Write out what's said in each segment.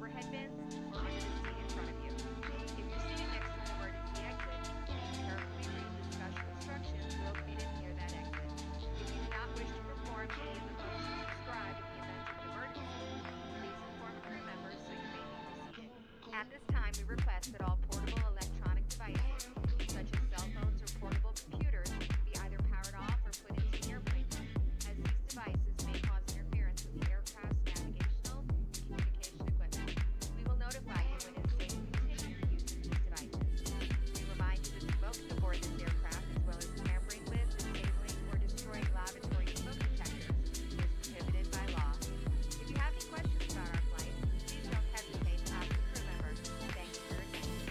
overhead bins or under the seat in front of you. If you're seated next to an emergency exit, please carefully read the special instructions located near that exit. If you do not wish to perform any of the functions described in the event of an emergency, please inform crew members so you may be reseated. At this time, we request that all portable electronic devices, such as cell phones or portable computers, be either powered off or put into the airplane mode, as these devices may cause interference with the aircraft's navigational and communication equipment. We will notify you when it is safe to continue the use of these devices. We remind you that smoking aboard this aircraft, as well as tampering with, disabling, or destroying lavatory smoke detectors, is prohibited by law. If you have any questions about our flight, please don't hesitate to ask a crew member. Thank you for your attention.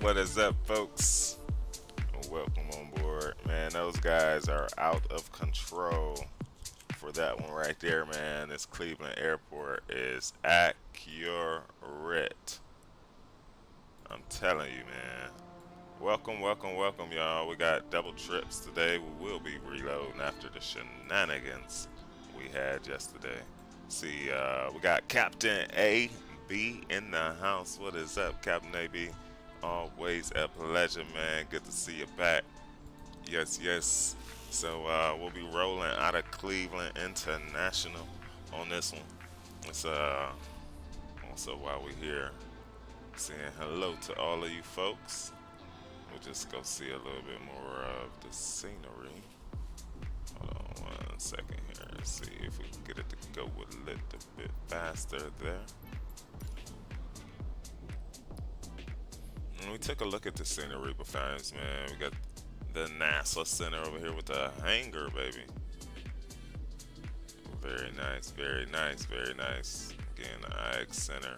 What is up, folks? Welcome on board. Man, those guys are out of control for that one right there, man. This Cleveland airport is accurate. I'm telling you, man. Welcome, welcome, welcome, y'all. We got double trips today. We will be reloading after the shenanigans we had yesterday. See, we got Captain AB in the house. What is up, Captain AB? Always a pleasure, man. Good to see you back. Yes, yes. So we'll be rolling out of Cleveland International on this one. It's also while we're here, saying hello to all of you folks. We'll just go see a little bit more of the scenery. Hold on 1 second here and see if we can get it to go a little bit faster there. And we took a look at the scenery behind, man. We got the NASA Center over here with the hangar, baby. Very nice, very nice, very nice. Again, the Ag Center,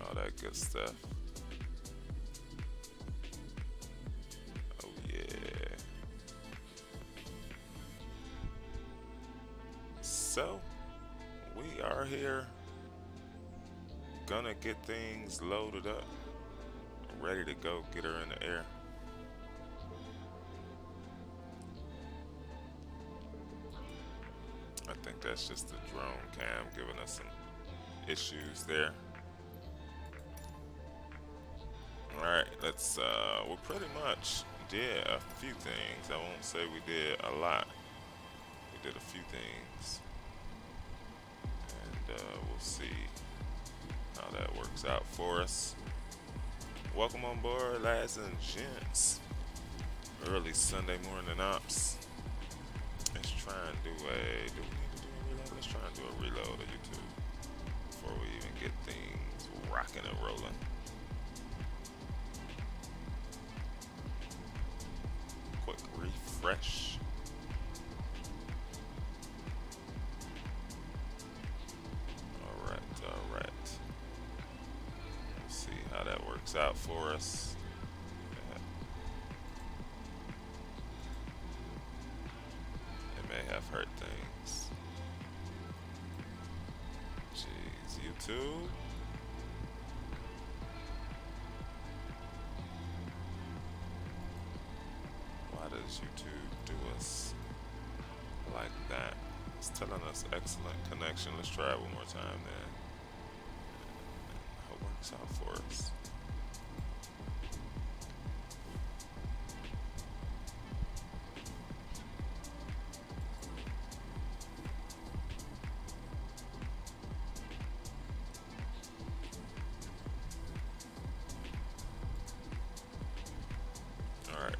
all that good stuff. Oh yeah. So we are here, gonna get things loaded up, ready to go, get her in the air. I think that's just the drone cam giving us some issues there. Alright, let's we pretty much did a few things. I won't say we did a lot. We did a few things. And we'll see how that works out for us. Welcome on board, lads and gents. Early Sunday morning ops. Let's try and do we need to do a reload? Let's try and do a reload of YouTube before before we even get things rocking and rolling. Quick refresh. Alright, alright. Let's see how that works out for us. It may have hurt things. Jeez, YouTube. Why does YouTube do us like that? It's telling us excellent connection. Let's try it one more time then. How it works out for us. Alright.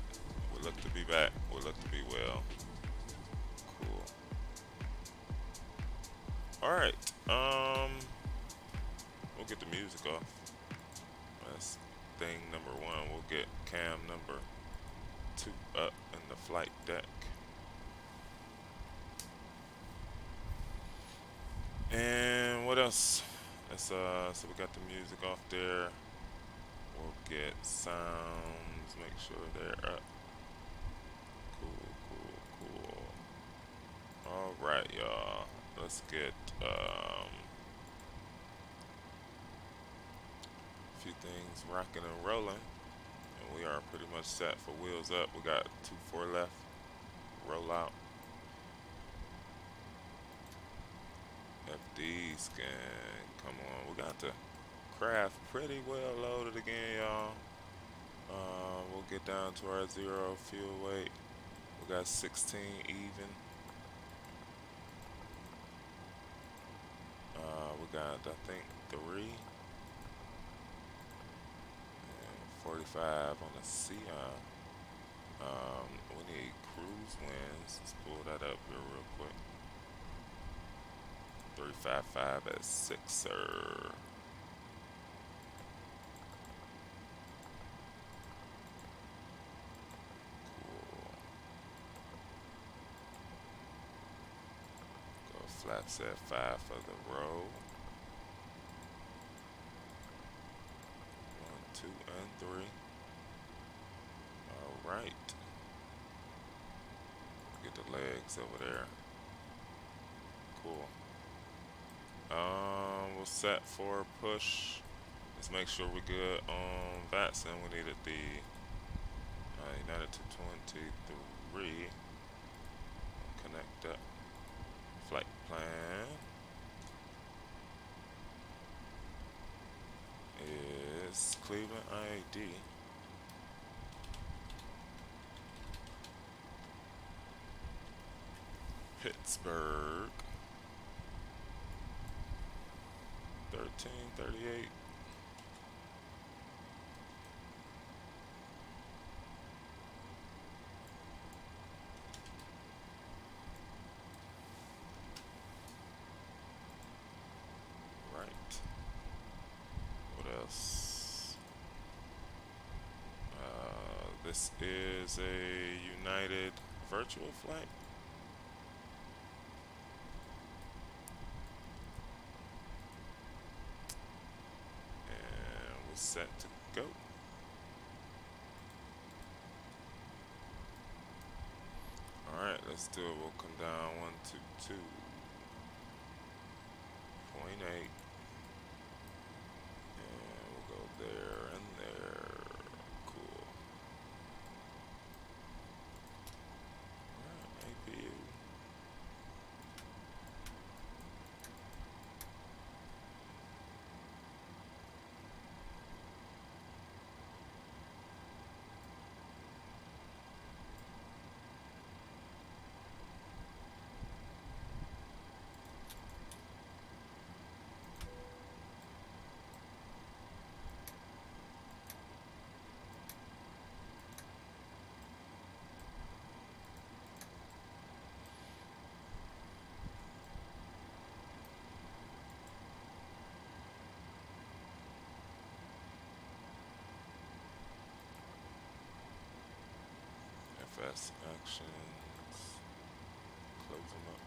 We look to be back. We look to be well. Cool. Alright. We'll get the music off. That's thing number one. We'll get cam number 2 up in the flight deck. And what else? So we got the music off there. We'll get sounds, make sure they're up. Cool, cool, cool. Alright, y'all. Let's get a few things rocking and rolling. And we are pretty much set for wheels up. We got 2-4 left. Roll out. FD scan. Come on. We got the craft pretty well loaded again, y'all. We'll get down to our 0 fuel weight. We got 16 even. We got, I think, 3. And 45 on the CI. We need cruise winds. Let's pull that up here real quick. 355 at 6er. Flaps at 5 for the row. 1, 2, and 3. Alright. Get the legs over there. Cool. We'll set for push. Let's make sure we're good on Vatson. We needed the United 223. Connect up. Flight plan is Cleveland IAD. Pittsburgh 1338. This is a United virtual flight. And we're set to go. Alright, let's do it. We'll come down 122.8. And we'll go there and there. Cool. Alright, APU. MSFS actions. Close them up.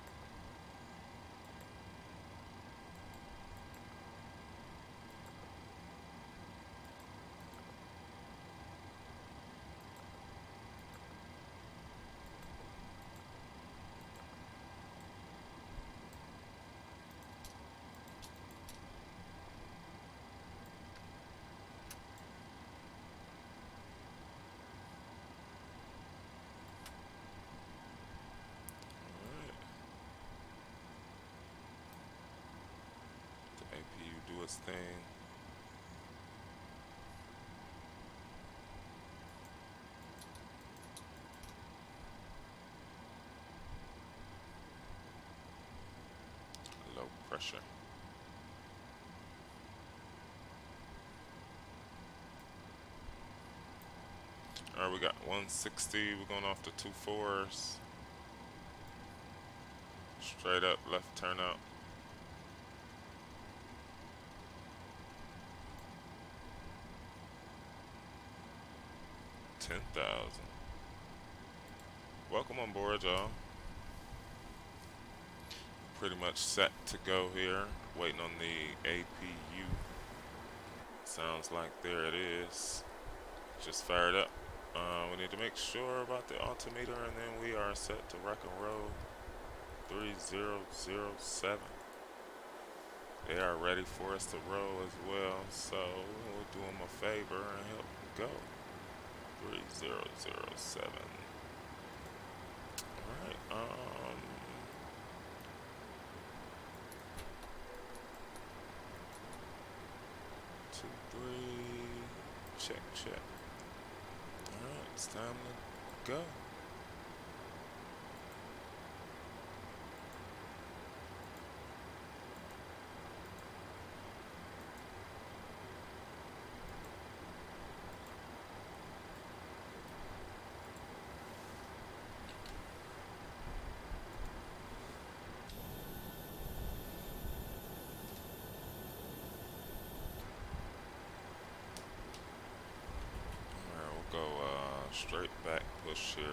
Alright. The APU do its thing. Low pressure. Alright, we got 160. We're going off the 2 4s. Straight up, left turn out. 10,000. Welcome on board, y'all. Pretty much set to go here. Waiting on the APU. Sounds like there it is. Just fired up. We need to make sure about the altimeter, and then we are set to rock and roll. 3007. They are ready for us to roll as well, so we'll do them a favor and help them go. 3007. Alright, 2 3. Check. Alright, it's time to go. Alright, we'll go straight back push here.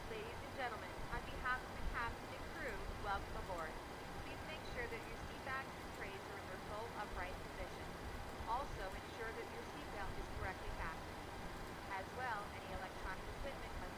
Ladies and gentlemen, on behalf of the captain and crew, welcome aboard. Please make sure that your seat backs and trays are in their full upright position. Also, ensure that your seatbelt is correctly fastened. As well, any electronic equipment must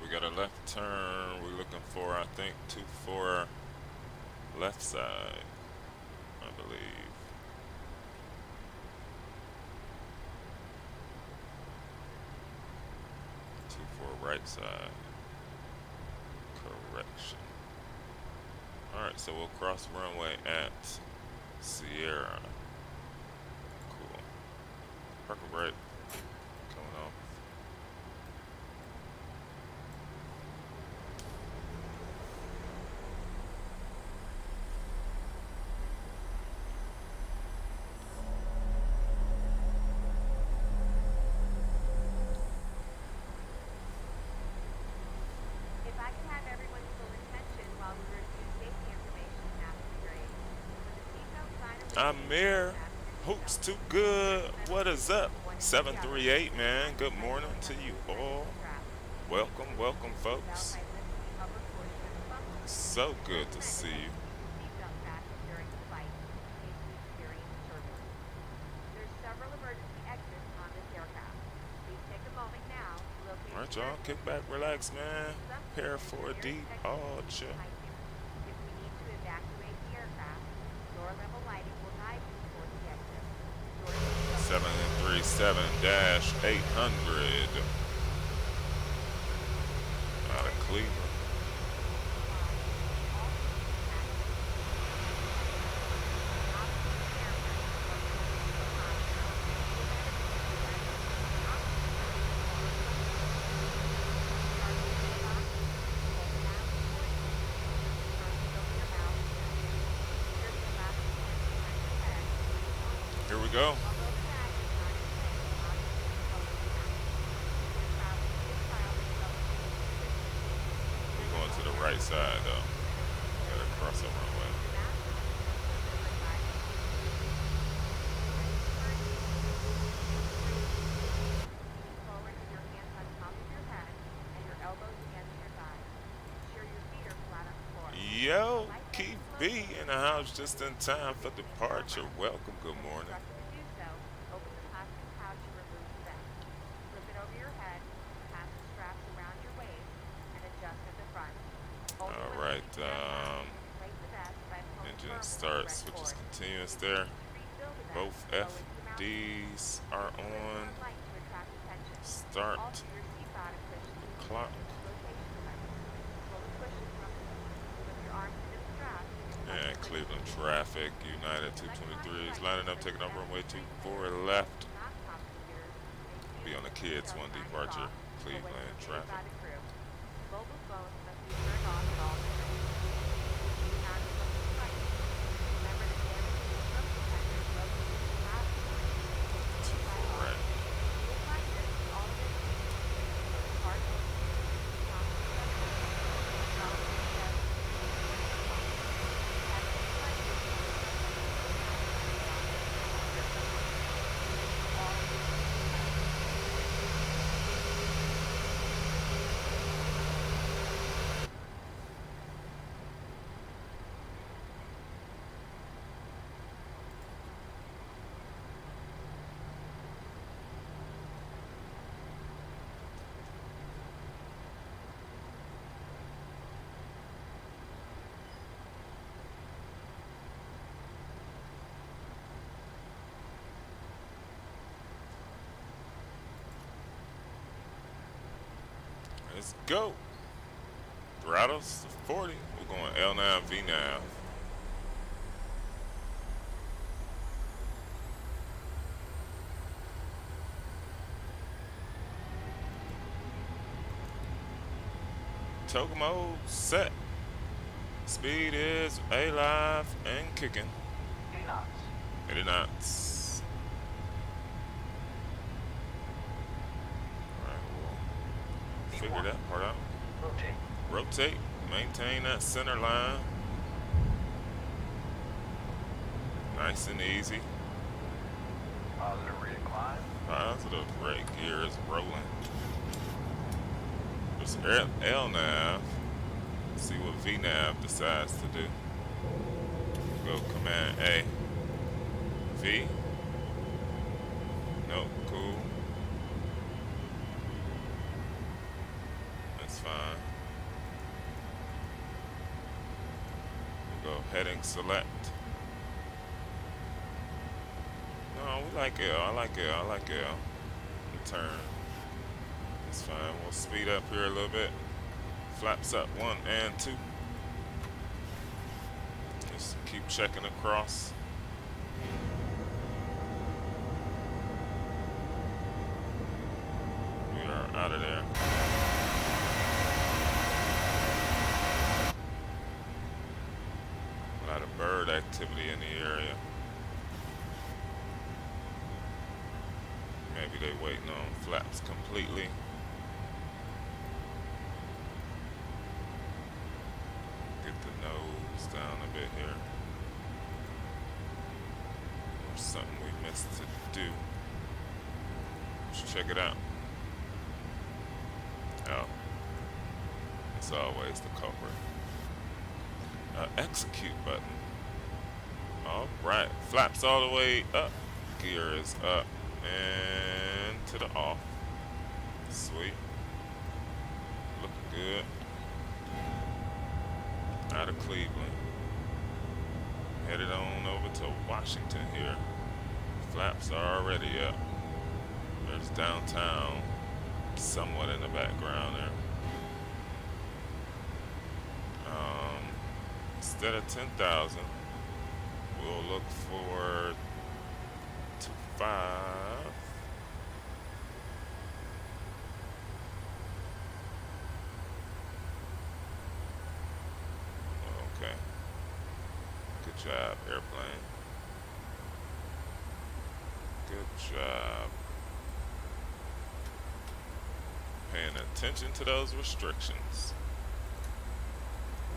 we got a left turn. We're looking for, I think, 24 left side, I believe. 24 right side. Correction. Alright, so we'll cross runway at Sierra. Cool. Parker brake. Coming off. If I could have everyone's full attention while we review safety information, that would be great. When the seatbelt sign I'm illuminates, here. fasten your Hoops seatbelt. too Ensure good. the metal What is up? cables, one end to the other, 738, man. match Good the morning metal to you connecting all. strap. Welcome, welcome, Loosen the seatbelt folks. by lifting the upper portion of the bumper. So good to Recommended see that you. you keep your seatbelt fastened during the flight in case we experience turbulence. There's several emergency exits on this aircraft. Please take a moment now to locate All right, the y'all. Kick back, relax, man. Some Prepare places, for a there's departure. behind you. If we need to evacuate the aircraft, door level lighting will guide you toward the exit. Doors will be open. 737-800 out of Cleveland. Here we go. We're going to the right side though. Gotta cross the runway. Forward with your hands on top of your head and your elbows against your thighs. Ensure your feet are flat on the floor. Yo, Keith B in the house just in time for departure. Welcome, good morning. Instructed to do so, open the plastic pouch and remove the vest. Flip it over your head, pass the straps around your waist, and adjust at the front. Only All when right, leaving the aircraft, inflate the vest by pulling engine firmly start, with the switches cord. continuous If there. you need to refill the vest, Both go into the mount FDs are Lift on. one light to attract attention. Start Alter your seat bottom cushion to clock. rotation device. Pull the cushion from the seat. Slip your arms into the strap. And Cleveland traffic, United 223 is lining up, taking off runway 24 left. Be on the Kids 1 departure, Cleveland traffic. Mobile phones must be turned off at all times. Sound from the flight. Remember to damage the smoke detectors located in the cabin. Right. You'll find this in all of its part of Let's go. Throttles 40. We're going L9 V9. Token mode set. Speed is alive and kicking. 80 knots. 80 knots. Alright, we'll figure that part out. Rotate. Rotate, maintain that center line. Nice and easy. Positive recline. Positive, right gear is rolling. There's LNAV. See what VNAV decides to do. Go Command A. V. Nope, cool. That's fine. Make select. No, we like L. I like L. I like L. Return. It's fine. We'll speed up here a little bit. Flaps up 1 and 2. Just keep checking across. We are out of there. A lot of bird activity in the area. Maybe they waiting on flaps completely. Get the nose down a bit here. There's something we missed to do. Let's check it out. Oh, it's always the culprit. Execute button. All right, flaps all the way up. Gear is up and to the off. Sweet. Looking good. Out of Cleveland. Headed on over to Washington here. Flaps are already up. There's downtown somewhat in the background there. Instead of 10,000, we'll look for 2.5. Okay. Good job, airplane. Good job. Paying attention to those restrictions.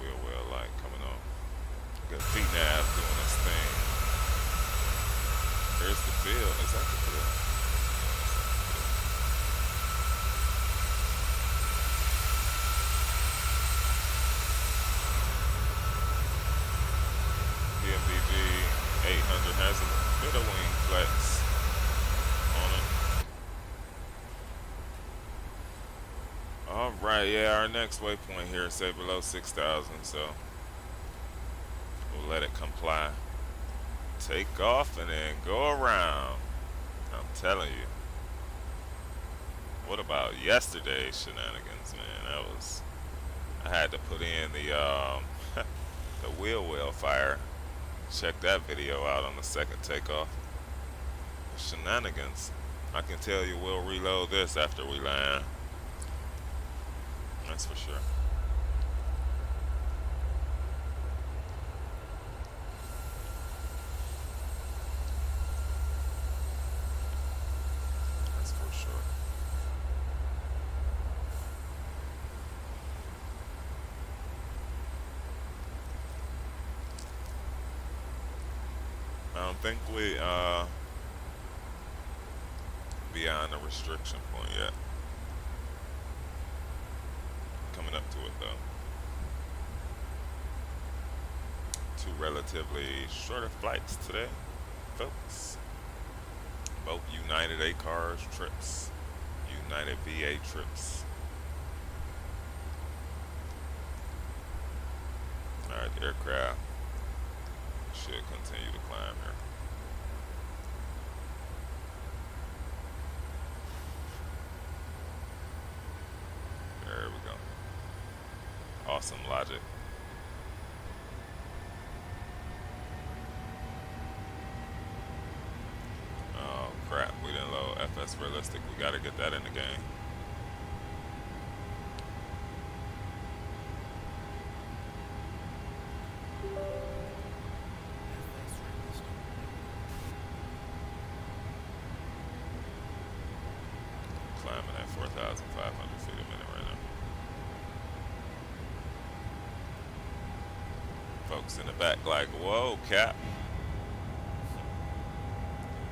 Wheel light coming on. Got VNAV doing this thing. There's the field. Is that the field? PMDG 800 has a bit of wing flex on it. Alright, yeah, our next waypoint here is say below 6,000, so we'll let it comply. Take off and then go around. I'm telling you. What about yesterday's shenanigans, man? I had to put in the the wheel fire. Check that video out on the second takeoff. Shenanigans. I can tell you we'll reload this after we land. That's for sure. That's for sure. I don't think we beyond the restriction point yet. Coming up to it though. Two relatively shorter flights today, folks. Both United A-Cars trips, United VA trips. Alright, the aircraft should continue to climb here. There we go. Awesome logic. Oh crap, we didn't load FS Realistic. We gotta get that in the game. Climbing at 4,500 feet a minute right now. Folks in the back like, whoa, Cap.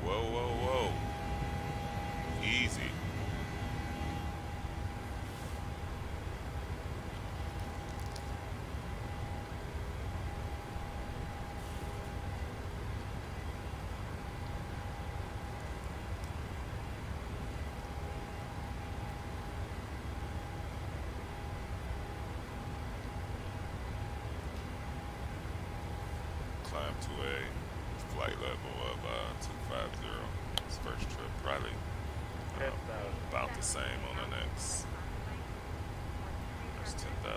Whoa, whoa, whoa. Easy. up to a flight level of 250. This first trip probably 10,000. about the same on the next. That's 10,000.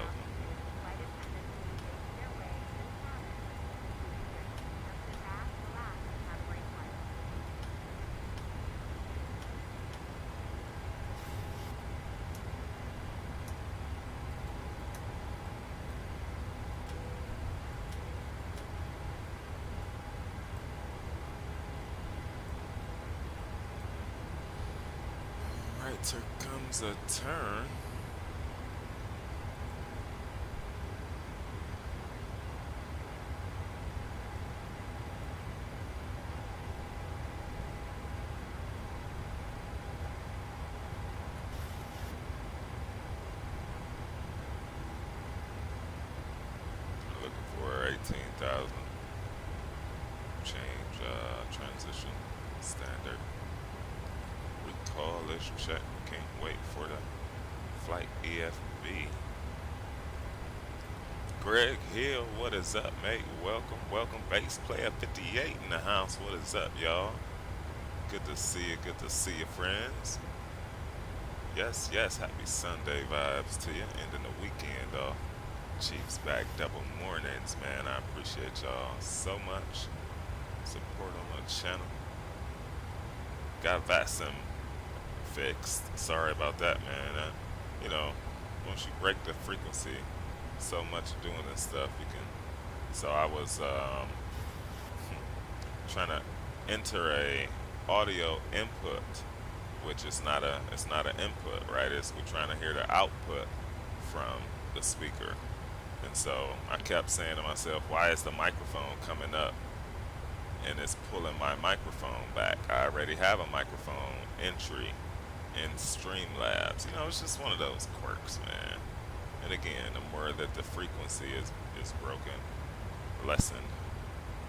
Alright, here comes a turn. Looking for 18,000. Change, transition, standard. Recall this check. Can't wait for the flight EFB. Greg Hill, what is up, mate? Welcome, welcome. Bass player 58 in the house. What is up, y'all? Good to see you. Good to see you, friends. Yes, yes. Happy Sunday vibes to you. Ending the weekend off. Chiefs back double mornings, man. I appreciate y'all so much. Support on the channel. Got Vasim fixed. Sorry about that, man. You know, once you break the frequency, so much doing this stuff, you can. So I was trying to enter a audio input, which is not a. It's not an input, right? It's we're trying to hear the output from the speaker, and so I kept saying to myself, why is the microphone coming up? And it's pulling my microphone back. I already have a microphone entry in Streamlabs. You know, it's just one of those quirks, man. And again, the more that the frequency is broken, lessened,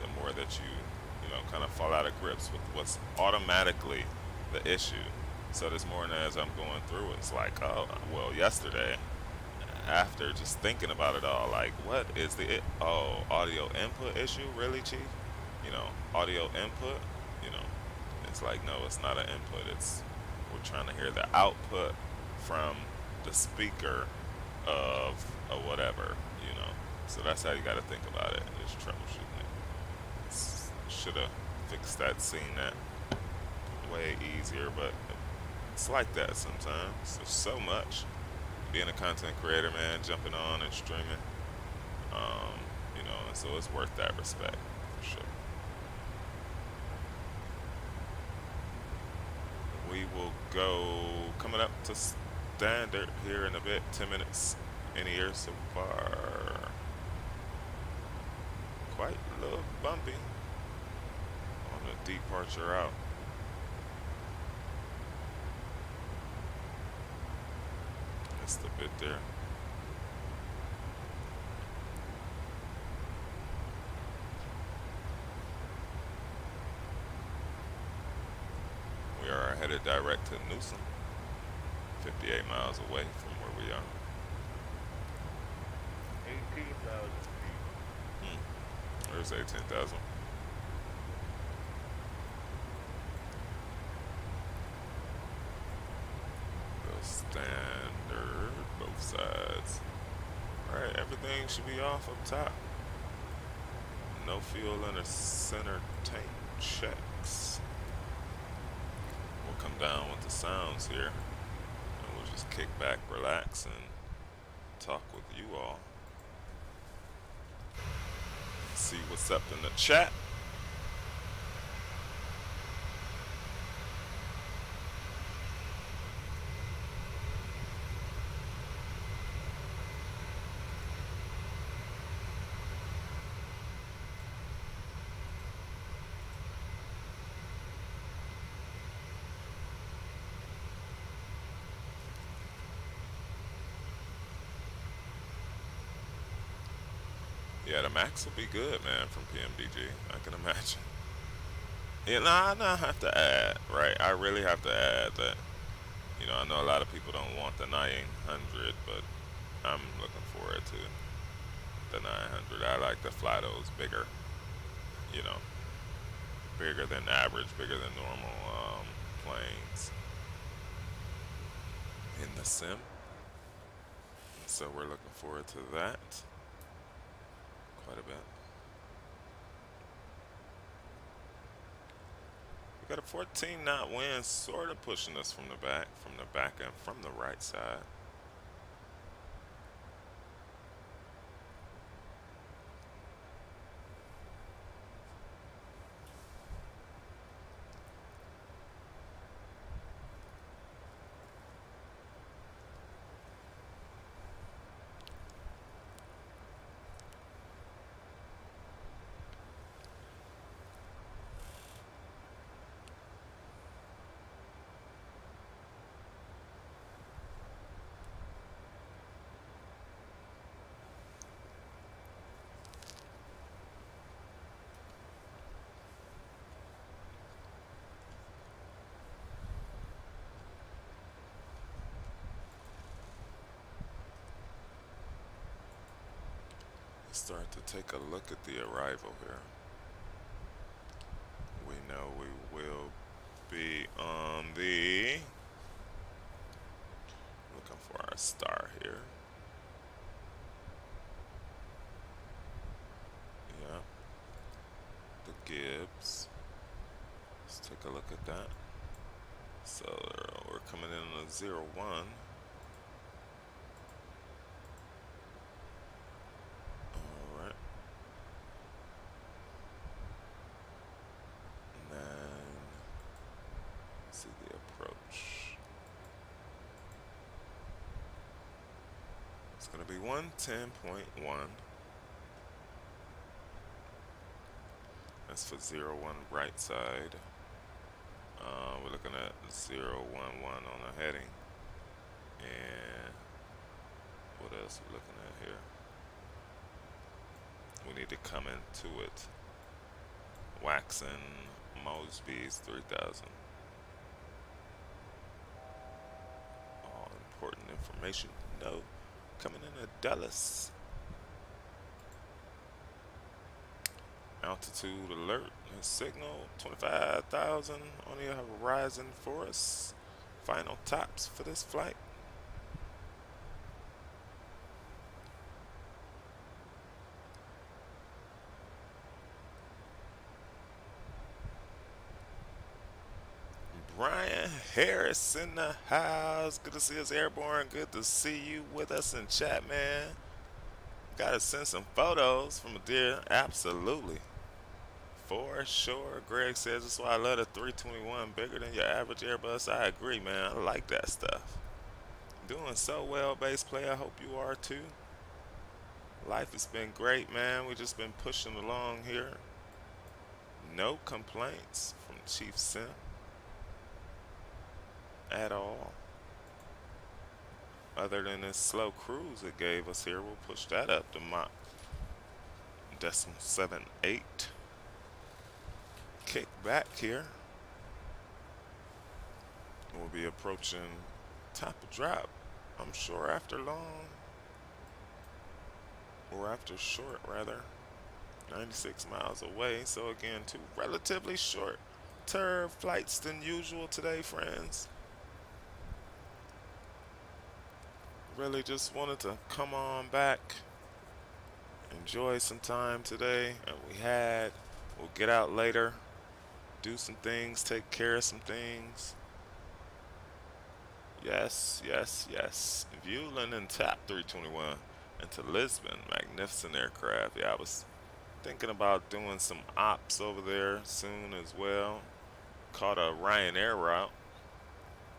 the more that you know, kind of fall out of grips with what's automatically the issue. So this morning as I'm going through, it's like, oh, well, yesterday, after just thinking about it all, like, what is oh, audio input issue? Really, Chief? You know, audio input, you know, it's like, no, it's not an input. It's, we're trying to hear the output from the speaker of a whatever, you know. So that's how you got to think about it, is troubleshooting it. Should have fixed that, seen that way easier, but it's like that sometimes. There's so much. Being a content creator, man, jumping on and streaming, you know, and so it's worth that respect, for sure. We will go coming up to standard here in a bit. 10 minutes in here so far. Quite a little bumpy on the departure out. Missed a bit there. We are headed direct to Newsom, 58 miles away from where we are. 18,000 feet. There's 18,000. Go standard, both sides. Alright, everything should be off up top. No fuel in the center tank checks. We'll come down with the sounds here, and we'll just kick back, relax, and talk with you all. See what's up in the chat. Yeah, the max will be good, man, from PMDG. I can imagine. Yeah, I have to add, right? I really have to add that, you know, I know a lot of people don't want the 900, but I'm looking forward to the 900. I like to fly those bigger you know, bigger than average, bigger than normal planes in the sim. So we're looking forward to that quite a bit. We got a 14 knot wind, sort of pushing us from the back and from the right side. Let's start to take a look at the arrival here. We know we will be on the, looking for our star here. Yeah, the Gibbs. Let's take a look at that. So we're coming in on a 0-1. All right. And then see the approach. It's going to be 110.1. That's for 0-1 right side. We're looking at 0-1-1 on the heading. And what else are we looking at here? We need to come into it. Waxing Mosby's 3000. All important information. No, coming in at Dallas. Altitude alert and signal 25,000 on the horizon for us. Final tops for this flight. Brian Harris in the house. Good to see us airborne. Good to see you with us in chat, man. Gotta send some photos from a deer. Absolutely. For sure. Greg says that's why I love the 321. Bigger than your average Airbus. I agree, man. I like that stuff. Doing so well, bass player. I hope you are too. Life has been great, man. We just been pushing along here. No complaints from Chief Sim at all. Other than this slow cruise it gave us here, we'll push that up to Mach 0.78. Kick back here. We'll be approaching top of drop, I'm sure after long, or after short rather. 96 miles away, so again, two relatively shorter flights than usual today, friends. Really just wanted to come on back, enjoy some time today, and we'll get out later, do some things, take care of some things. Yes, yes, yes. Vueling and TAP 321 into Lisbon, magnificent aircraft. Yeah, I was thinking about doing some ops over there soon as well. Caught a Ryanair route.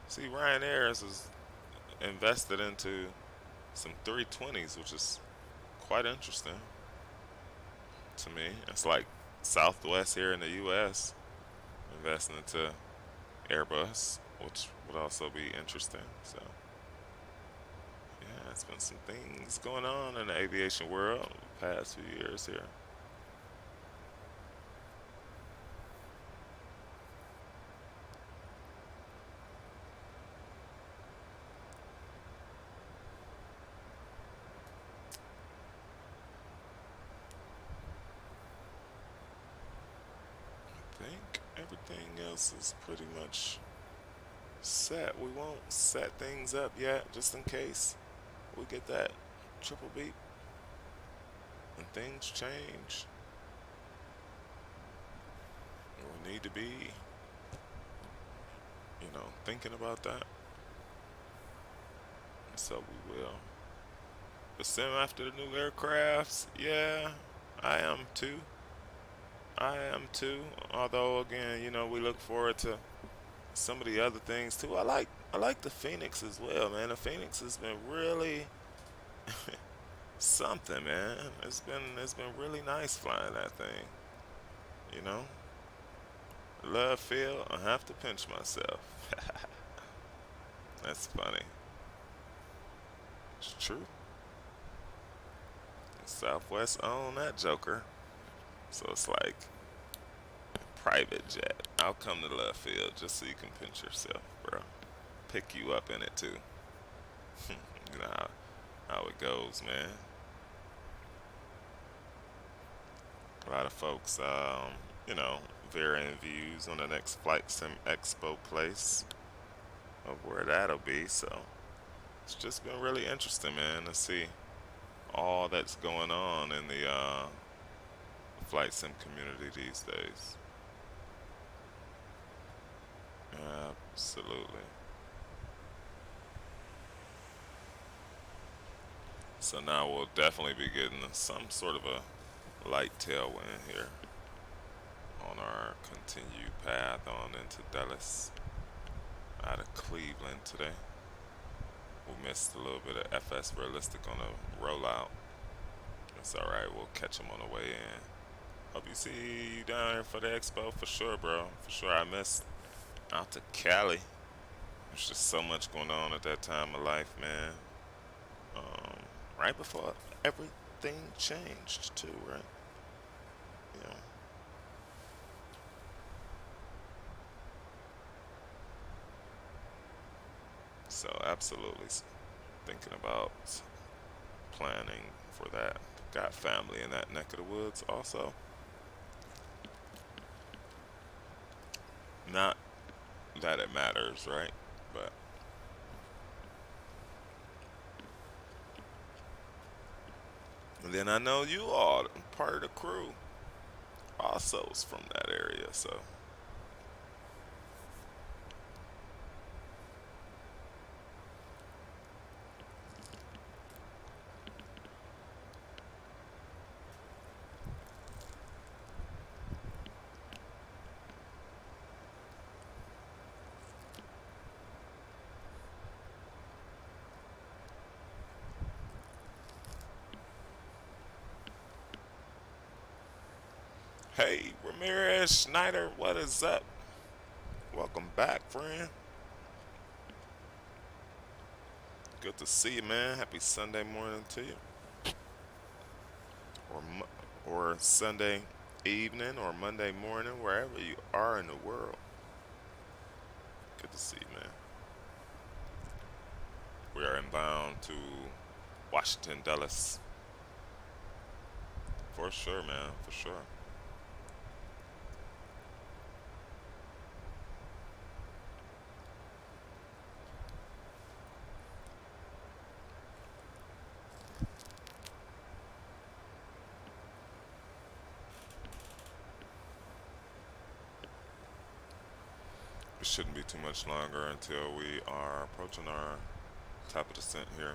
See, Ryanair is invested into some 320s, which is quite interesting to me. It's like Southwest here in the U.S. investing into Airbus, which would also be interesting. So, yeah, it's been some things going on in the aviation world the past few years here. think everything else is pretty much set. We won't set things up yet, just in case we get that triple beep and things change. We need to be, thinking about that. So we will. The sim after the new aircrafts, yeah, I am too. I am too. Although again, we look forward to some of the other things too. I like the Phoenix as well, man. The Phoenix has been really something, man. It's been really nice flying that thing. You know, love feel. I have to pinch myself. That's funny. It's true. Southwest own that Joker, so it's like private jet. I'll come to the left field just so you can pinch yourself, bro. Pick you up in it too. You know how it goes, man. A lot of folks, varying views on the next Flight Sim Expo place of where that'll be. So it's just been really interesting, man, to see all that's going on in the flight sim community these days. Absolutely. So now we'll definitely be getting some sort of a light tailwind here on our continued path on into Dallas out of Cleveland today. We missed a little bit of FS Realistic on the rollout. It's alright, we'll catch them on the way in. Hope you see you down here for the expo for sure, bro. For sure, I missed out to Cali. There's just so much going on at that time of life, man. Um, right before everything changed, too, right? You know. So, absolutely thinking about planning for that. Got family in that neck of the woods, also. Not that it matters, right? But and then I know you all part of the crew also is from that area, so hey, Ramirez Schneider, what is up? Welcome back, friend. Good to see you, man. Happy Sunday morning to you, or Sunday evening, or Monday morning, wherever you are in the world. Good to see you, man. We are inbound to Washington Dulles. For sure, man. For sure. It shouldn't be too much longer until we are approaching our top of descent here.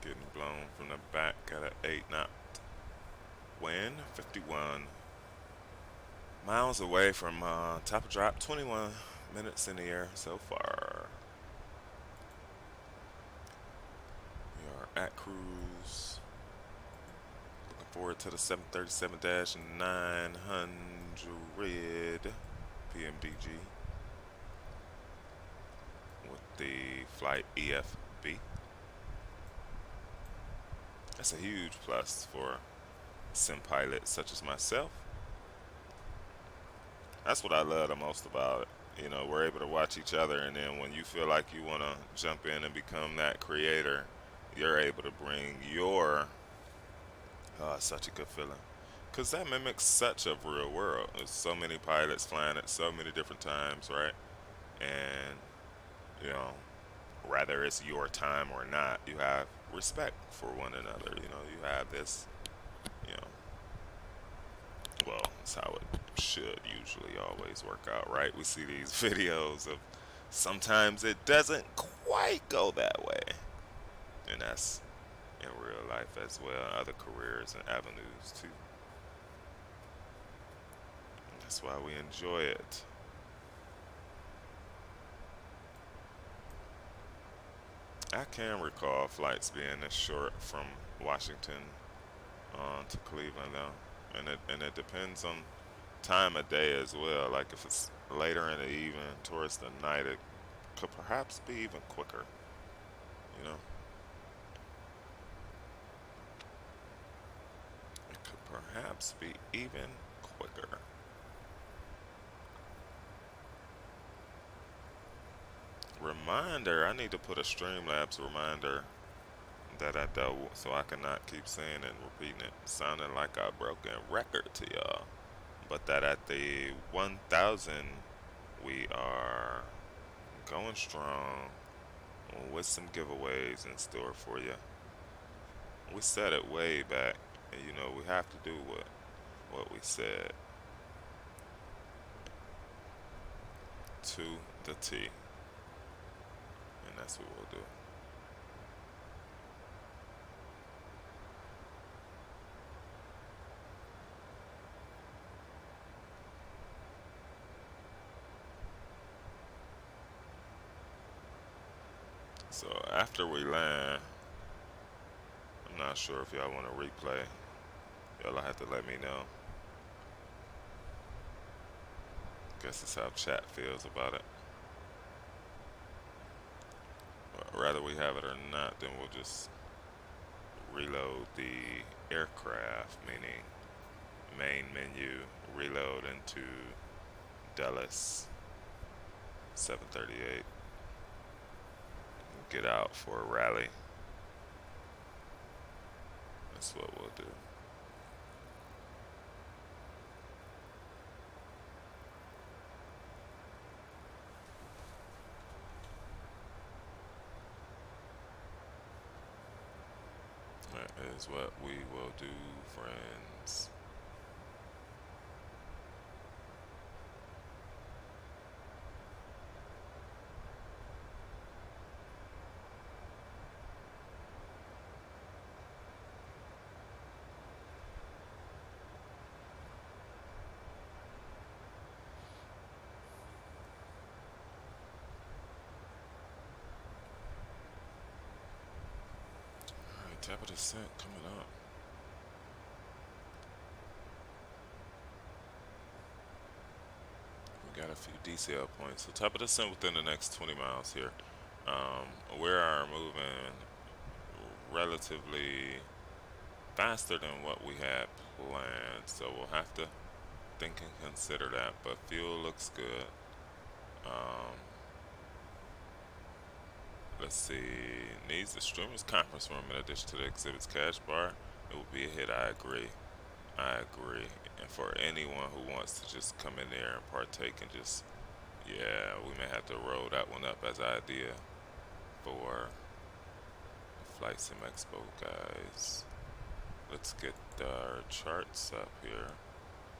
Getting blown from the back at an 8 knot wind, 51 miles away from top of drop, 21 minutes in the air so far. We are at cruise. Looking forward to the 737-900 PMDG with the flight EFB. That's a huge plus for sim pilots such as myself. That's what I love the most about it. we're able to watch each other, and then when you feel like you want to jump in and become that creator, you're able to bring your, oh, it's such a good feeling. Because that mimics such a real world. There's so many pilots flying at so many different times, right? And, you know, whether it's your time or not, you have respect for one another. You have this, you know, well, it's how it should usually always work out, right? We see these videos of sometimes it doesn't quite go that way. And that's in real life as well, other careers and avenues too. And that's why we enjoy it. I can recall flights being this short from Washington to Cleveland though. And it depends on time of day as well. Like if it's later in the evening, towards the night, it could perhaps be even quicker. You know, it could perhaps be even quicker. Reminder: I need to put a Streamlabs reminder that I do so I cannot keep saying it and repeating it, sounding like a broken record to y'all. But that at the 1,000, we are going strong with some giveaways in store for you. We said it way back, and we have to do what we said to the T, and that's what we'll do. So after we land, I'm not sure if y'all want to replay. Y'all have to let me know. Guess it's how chat feels about it. But rather we have it or not, then we'll just reload the aircraft, meaning main menu, reload into Dallas 738. Get out for a rally. That's what we'll do. That is what we will do, friends. Alright, tap of descent coming up. We got a few DCL points. So tap of descent within the next 20 miles here. We are moving relatively faster than what we had planned, so we'll have to think and consider that. But fuel looks good. Um, let's see. Needs the streamers conference room in addition to the exhibits cash bar. It would be a hit. I agree. I agree. And for anyone who wants to just come in there and partake and just, yeah, we may have to roll that one up as an idea for the Flight Sim Expo guys. Let's get our charts up here.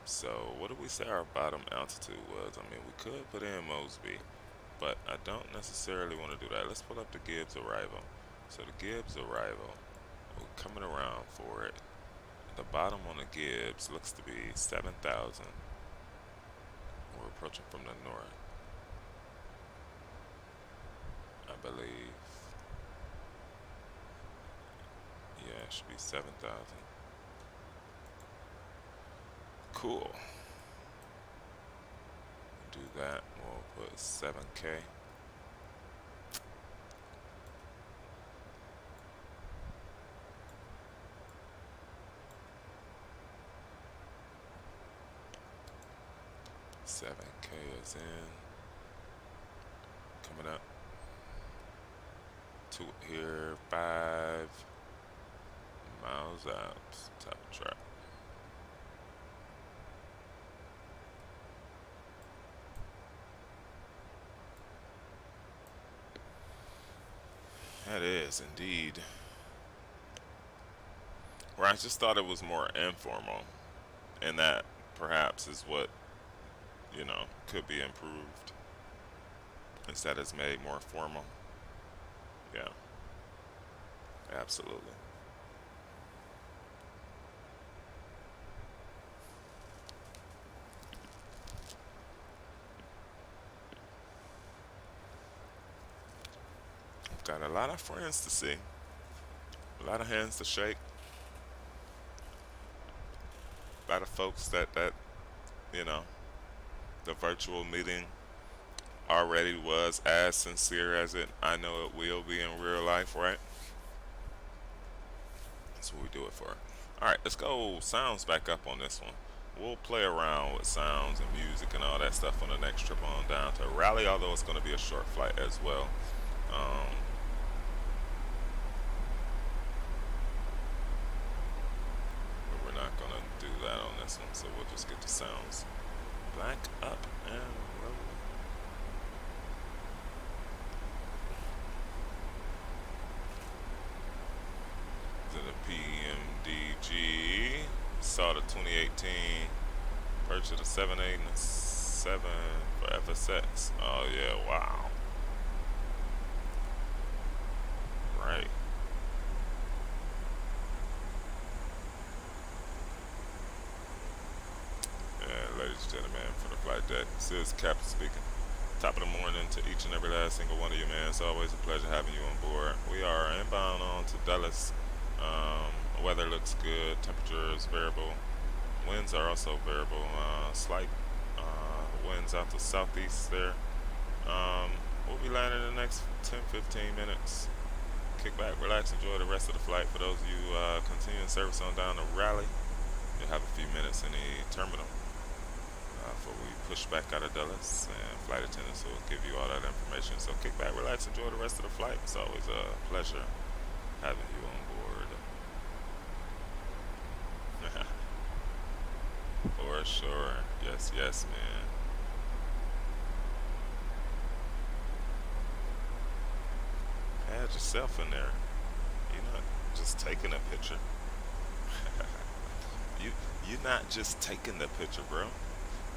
So what did we say our bottom altitude was? I mean, we could put in Mosby, but I don't necessarily want to do that. Let's pull up the Gibbs arrival. So the Gibbs arrival, we're coming around for it. The bottom on the Gibbs looks to be 7,000. We're approaching from the north, I believe. Yeah, it should be 7,000. Cool. Do that. We'll put 7K. $7K is in. to it here. 5 miles out. Top of track. That is indeed. Where I just thought it was more informal, and that perhaps is what, could be improved instead it's made more formal. Yeah, absolutely. Got a lot of friends to see, a lot of hands to shake, a lot of folks that you know the virtual meeting already was as sincere as it I know it will be in real life, right? That's what we do it for. All right, let's go sounds back up on this one. We'll play around with sounds and music and all that stuff on the next trip on down to Raleigh, although it's going to be a short flight as well. Um, but we're not going to do that on this one, so we'll just get the sounds back up and roll. To the PMDG. Saw the 2018 purchase of 7.8 and a 7 for FSX. Oh yeah, wow. Right. Yeah, ladies and gentlemen, for the flight deck, this is Captain speaking. Top of the morning to each and every last single one of you, man. It's always a pleasure having you on board. We are inbound on to Dallas. Weather looks good. Temperature is variable. Winds are also variable. Slight winds out the southeast there. We'll be landing in the next 10-15 minutes. Kick back, relax, enjoy the rest of the flight. For those of you continuing service on down to Raleigh, you'll have a few minutes in the terminal before we push back out of Dulles, and flight attendants will give you all that information. So kick back, relax, enjoy the rest of the flight. It's always a pleasure having you on board. For sure. Yes, yes, man. Had yourself in there. You're not just taking a picture. you you're not just taking the picture, bro.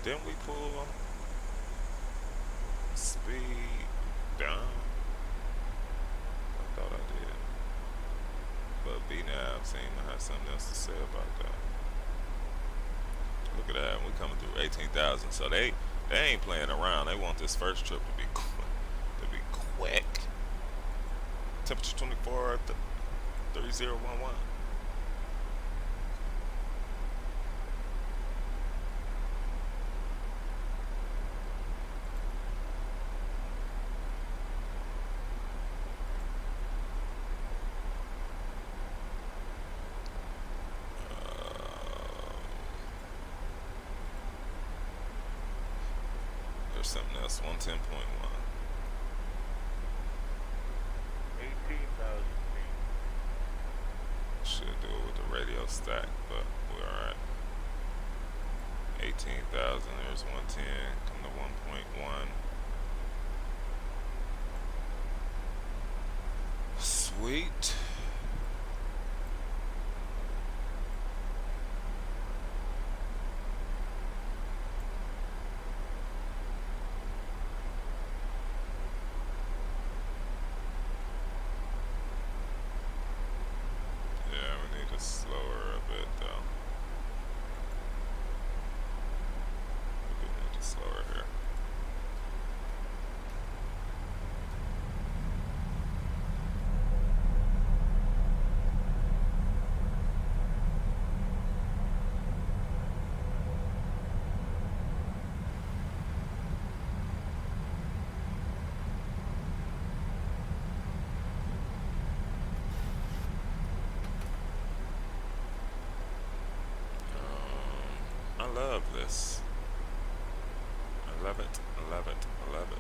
Didn't we pull speed down? I thought I did. But B-Nav seemed to have something else to say about that. Look at that. We coming through 18,000. So they ain't playing around. They want this first trip to be quick. Temperature 24 3011. There's something else. 110.1. 18,000 feet. Should do it with the radio stack, but we're alright. 18,000. There's 110. Come to 1.1. Sweet. Yeah, we need to slower a bit though. We do need to slower here. I love this. I love it. I love it. I love it.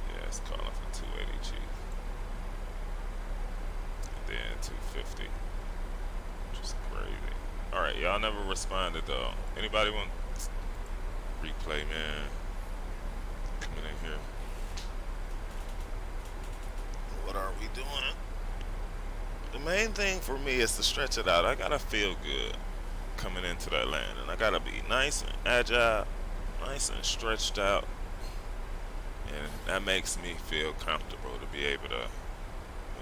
Yeah, it's calling for 280, chief. 250, which is crazy. All right, y'all never responded though. Anybody want replay, man? Coming in here. What are we doing? The main thing for me is to stretch it out. I gotta feel good coming into that landing. I gotta be nice and agile, nice and stretched out, and that makes me feel comfortable to be able to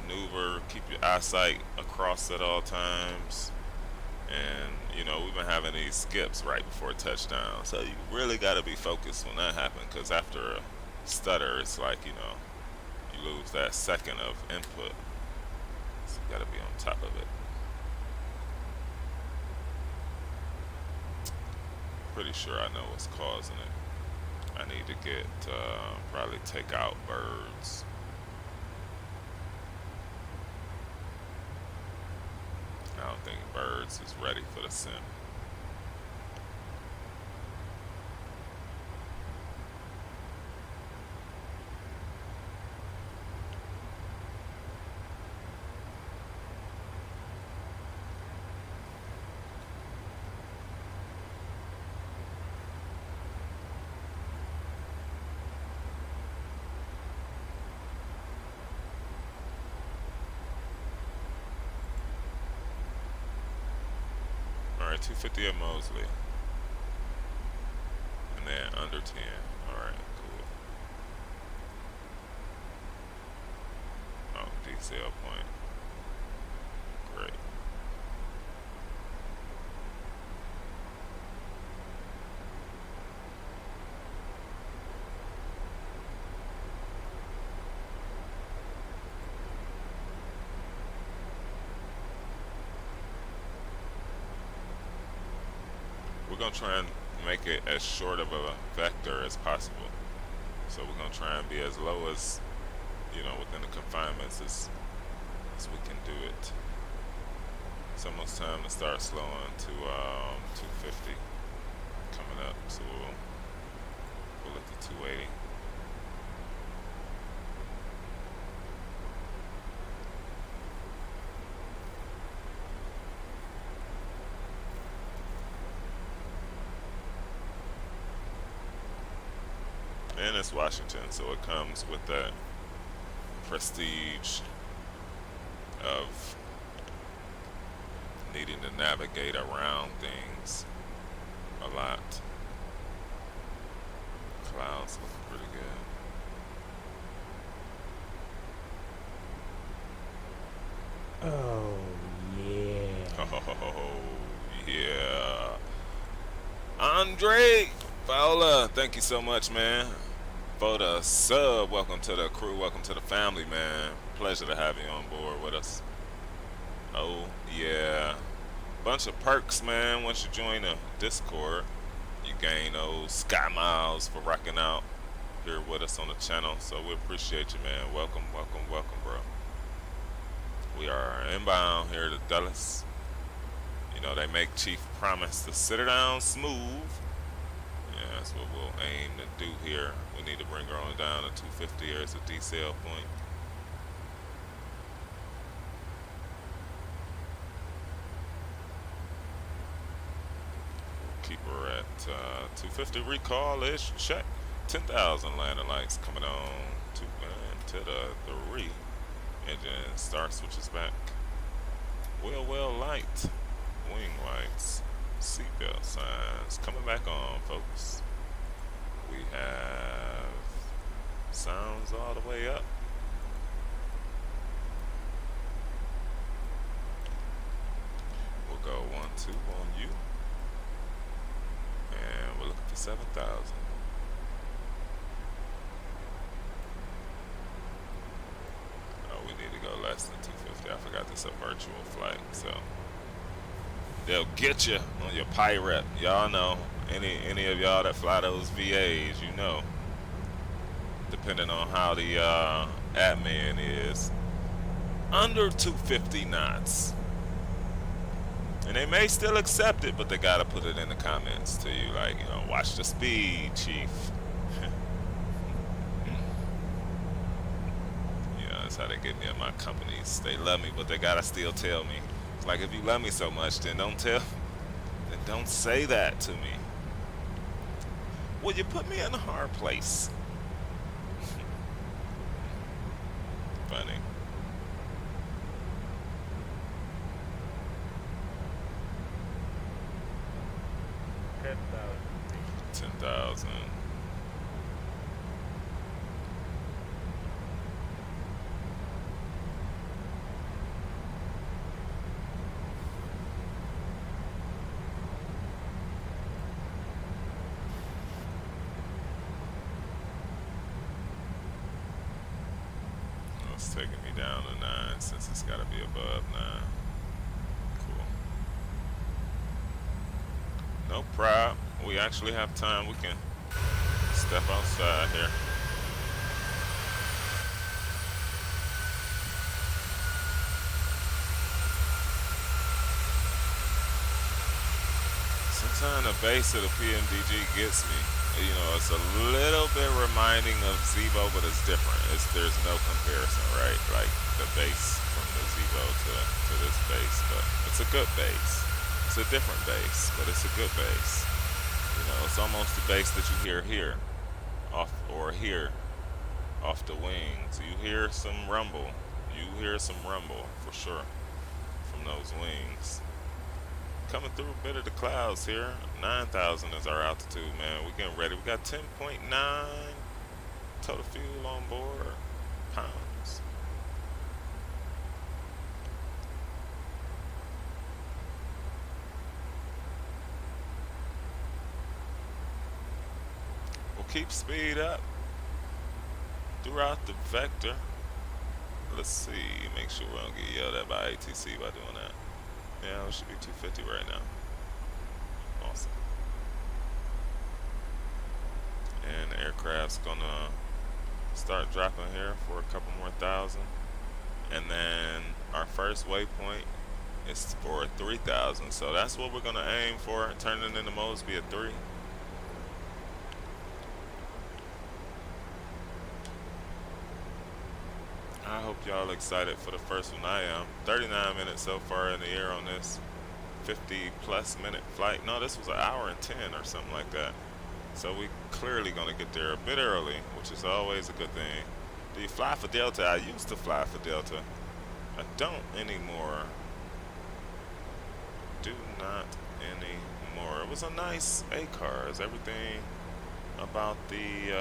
maneuver, keep your eyesight across at all times. And you know, we've been having these skips right before touchdown, so you really gotta be focused when that happens, because after a stutter, it's like, you know, you lose that second of input. So you gotta be on top of it. Pretty sure I know what's causing it. I need to get probably take out birds. I don't think birds is ready for the sim. Alright, 250 at Mosley. And then under 10. Alright, cool. Oh, decel point. Great. We're gonna try and make it as short of a vector as possible. So we're gonna try and be as low as, you know, within the confinements as we can do it. It's almost time to start slowing to 250 coming up, so we'll pull it to 280. And it's Washington, so it comes with that prestige of needing to navigate around things a lot. Clouds looking pretty good. Oh, yeah. Oh, yeah. Andre Fowler, thank you so much, man, for the sub. Welcome to the crew. Welcome to the family, man. Pleasure to have you on board with us. Oh, yeah. Bunch of perks, man. Once you join the Discord, you gain those sky miles for rocking out here with us on the channel. So we appreciate you, man. Welcome, welcome, welcome, bro. We are inbound here to Dulles. You know, they make Chief promise to sit her down smooth. Yeah, that's what we'll aim to do here. We need to bring her on down to 250 here as a decel point. Keep her at 250 recall-ish. Check. 10,000 landing lights coming on to the 3. Engine star switches back. Well light. Wing lights. Seatbelt signs coming back on, folks. We have sounds all the way up. We'll go 1-2 on you. And we're looking for 7,000. Oh, we need to go less than 250. I forgot this is a virtual flight, so they'll get you on your pirate. Y'all know, any of y'all that fly those VAs, you know, depending on how the admin is, under 250 knots. And they may still accept it, but they gotta put it in the comments to you, like, you know, watch the speed, chief. Yeah, it's how they get me at my companies. They love me, but they gotta still tell me. It's like if you love me so much, then then don't say that to me. Well, you put me in a hard place. Funny. 10,000 feet. 10,000. It's taking me down to 9 since it's got to be above 9. Cool. No problem. We actually have time. We can step outside here. Sometimes the base of the PMDG gets me. You know, it's a little bit reminding of Zevo, but it's different. There's no comparison, right? Like the base from the Zevo to this base, but it's a good base. It's a different base, but it's a good base. You know, it's almost the base that you hear here, off the wings. You hear some rumble. You hear some rumble for sure from those wings. Coming through a bit of the clouds here. 9,000 is our altitude, man. We're getting ready. We got 10.9 total fuel on board pounds. We'll keep speed up throughout the vector. Let's see. Make sure we don't get yelled at by ATC by doing that. Yeah, it should be 250 right now. Awesome. And the aircraft's gonna start dropping here for a couple more thousand. And then our first waypoint is for 3,000. So that's what we're gonna aim for, turning into Mosby at 3. I hope y'all excited for the first one. I am. 39 minutes so far in the air on this 50+ minute flight. No, this was an hour and 10 or something like that. So we clearly gonna get there a bit early, which is always a good thing. Do you fly for Delta? I used to fly for Delta. I don't anymore. Do not anymore. It was a nice A-cars. Everything about the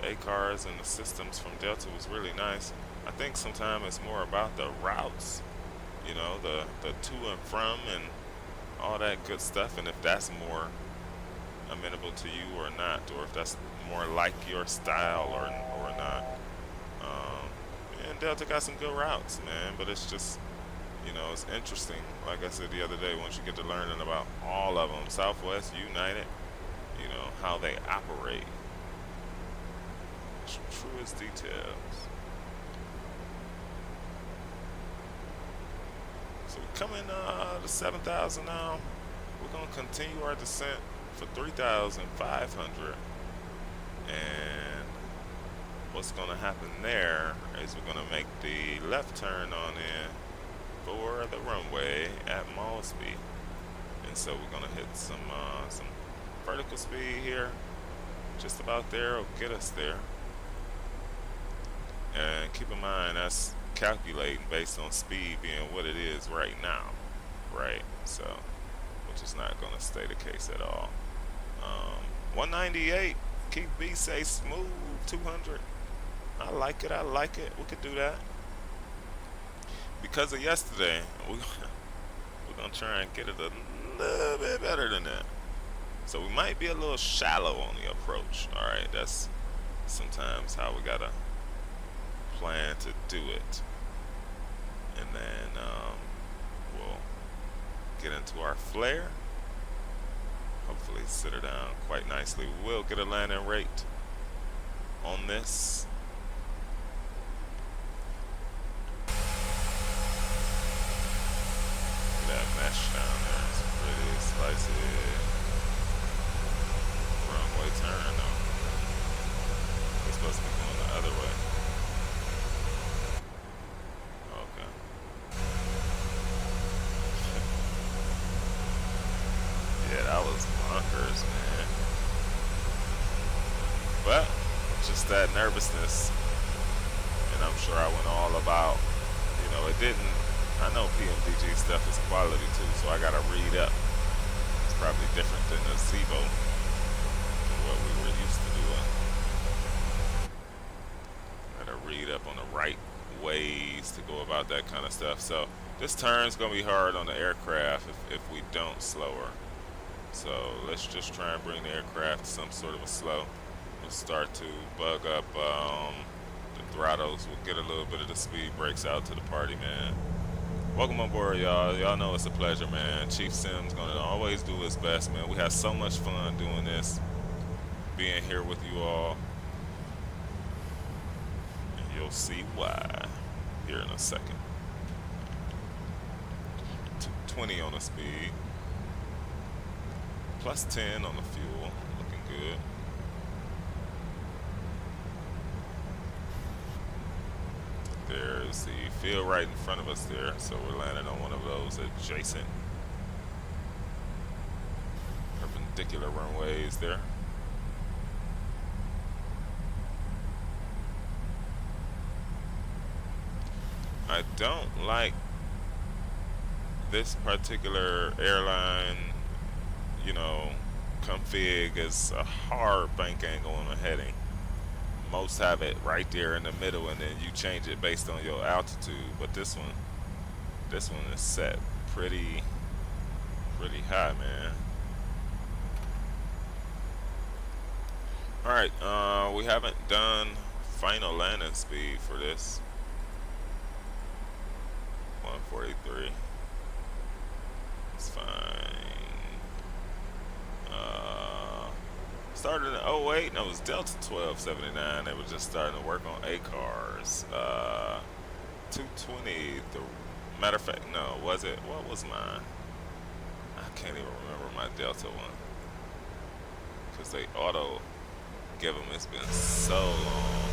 A-cars and the systems from Delta was really nice. I think sometimes it's more about the routes, you know, the to and from and all that good stuff, and if that's more amenable to you or not, or if that's more like your style or not. And Delta got some good routes, man, but it's just, you know, it's interesting. Like I said the other day, once you get to learning about all of them, Southwest, United, you know, how they operate. Truest details. So we're coming to 7,000 now. We're going to continue our descent for 3,500. And what's going to happen there is we're going to make the left turn on in for the runway at Mosby. And so we're going to hit some vertical speed here. Just about there will get us there. And keep in mind, that's calculating based on speed being what it is right now, right? So, which is not going to stay the case at all. 198, keep B say smooth, 200. I like it, I like it. We could do that. Because of yesterday, we're going to try and get it a little bit better than that. So we might be a little shallow on the approach, all right? That's sometimes how we got to plan to do it. And then we'll get into our flare. Hopefully sit her down quite nicely. We'll get a landing rate on this. That mesh down there is pretty spicy. Runway turn though. We're supposed to be going the other way. just that nervousness, and I'm sure I went all about. It didn't. I know PMDG stuff is quality too, so I gotta read up. It's probably different than the SIBO, what we were used to doing. Gotta read up on the right ways to go about that kind of stuff. So this turn's gonna be hard on the aircraft if we don't slow her. So let's just try and bring the aircraft to some sort of a slow. We'll start to bug up the throttles. We'll get a little bit of the speed brakes out to the party, man. Welcome on board, y'all. Y'all know it's a pleasure, man. Chief Sim's gonna always do his best, man. We had so much fun doing this, being here with you all. And you'll see why here in a second. 20 on the speed. Plus 10 on the fuel. Looking good. There's the field right in front of us there, so we're landing on one of those adjacent perpendicular runways there. I don't like this particular airline, config is a hard bank angle on the heading. Most have it right there in the middle, and then you change it based on your altitude. But this one is set pretty high, man. All right, we haven't done final landing speed for this. 143. It's fine. Started in 08, and it was Delta 1279. They were just starting to work on ACARs. 220. Matter of fact, no, was it? What was mine? I can't even remember my Delta one, because they auto give them. It's been so long.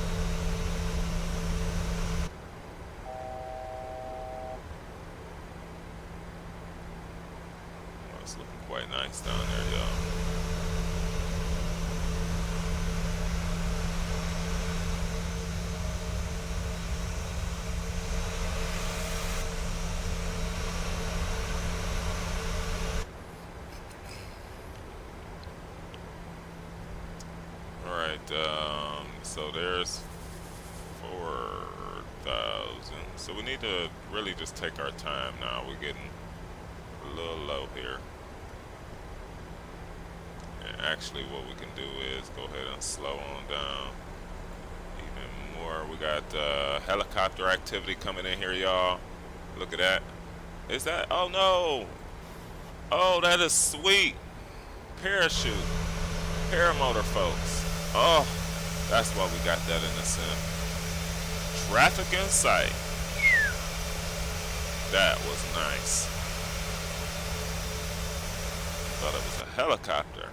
Well, it's looking quite nice down there, y'all. So there's 4,000. So we need to really just take our time now. We're getting a little low here. And actually what we can do is go ahead and slow on down even more. We got helicopter activity coming in here, y'all. Look at that. Is that? Oh no. Oh, that is sweet. Parachute. Paramotor, folks. Oh. That's why we got that in the sim. Traffic in sight. That was nice. Thought it was a helicopter.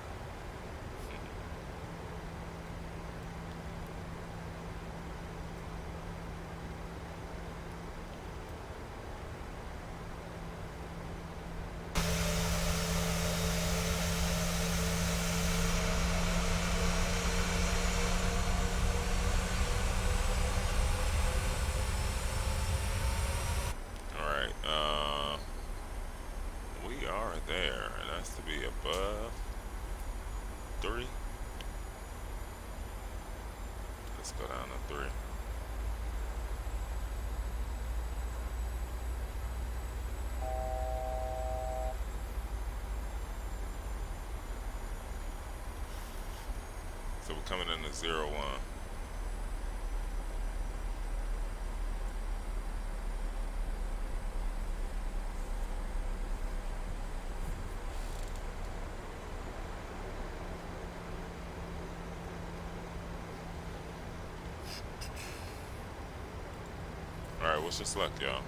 We are there, and that's to be above 3. Let's go down to 3. So we're coming into 01. Alright, wish us luck, y'all.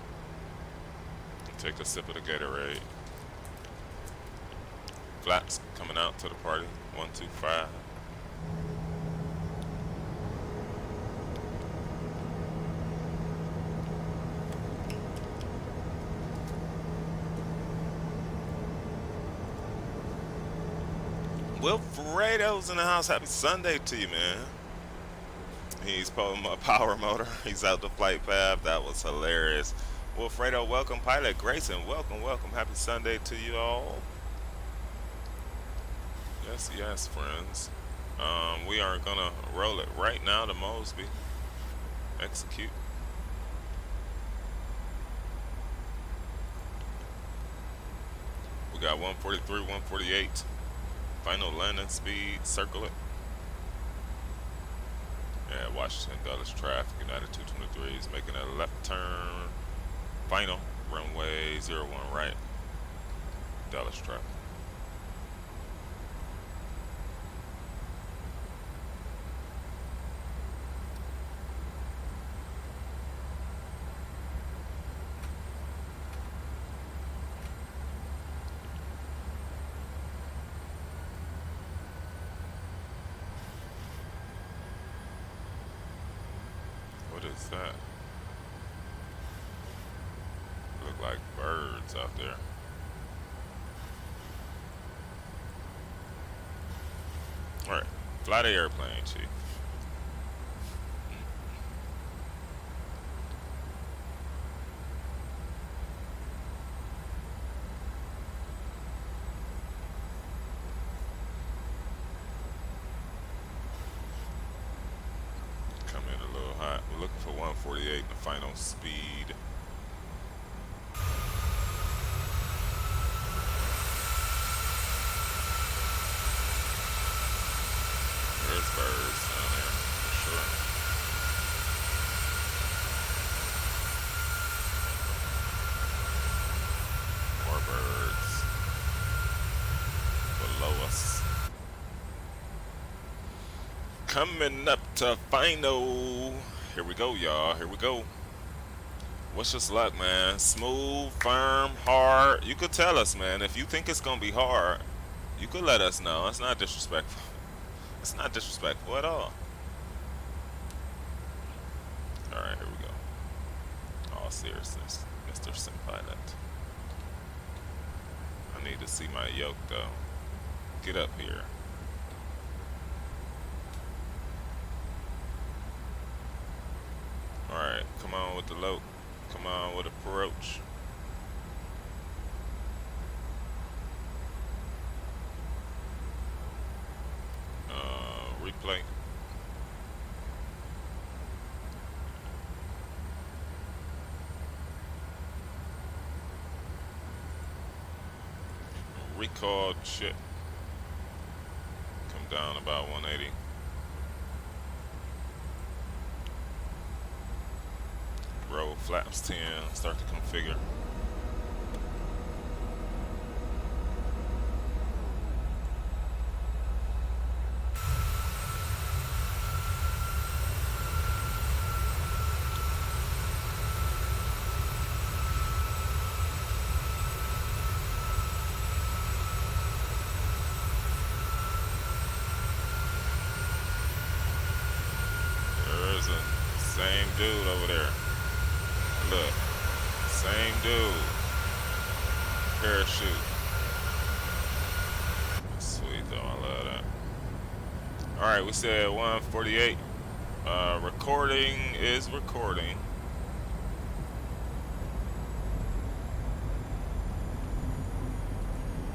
Take a sip of the Gatorade. Flaps coming out to the party. 125. Wilfredo's in the house. Happy Sunday to you, man. He's pulling a power motor. He's out the flight path. That was hilarious. Wilfredo, welcome. Pilot Grayson, welcome, welcome. Happy Sunday to you all. Yes, yes, friends. We are gonna roll it right now to Mosby. Execute. We got 143, 148. Final landing speed. Circle it. Yeah, Washington Dulles traffic. United 223 is making a left turn. Final runway 01 right. Dulles traffic. What is that? Look like birds out there. Alright, fly the airplane, chief. Come in a little hot. We're looking for 148 the final speed. There's birds down there, for sure. More birds below us. Coming up to final. Here we go, y'all. Here we go. Wish us luck, man. Smooth, firm, hard. You could tell us, man. If you think it's gonna be hard, you could let us know. It's not disrespectful. It's not disrespectful at all. Alright, here we go. All seriousness, Mr. Sim Pilot. I need to see my yoke, though. Get up here. Alright, come on with the load. Come on with approach. Replay. Recall shit. Come down about 180. Roll flaps 10. Start to configure. Same dude over there. Look. Same dude. Parachute. Sweet though, I love that. Alright, we said 148. Recording is recording.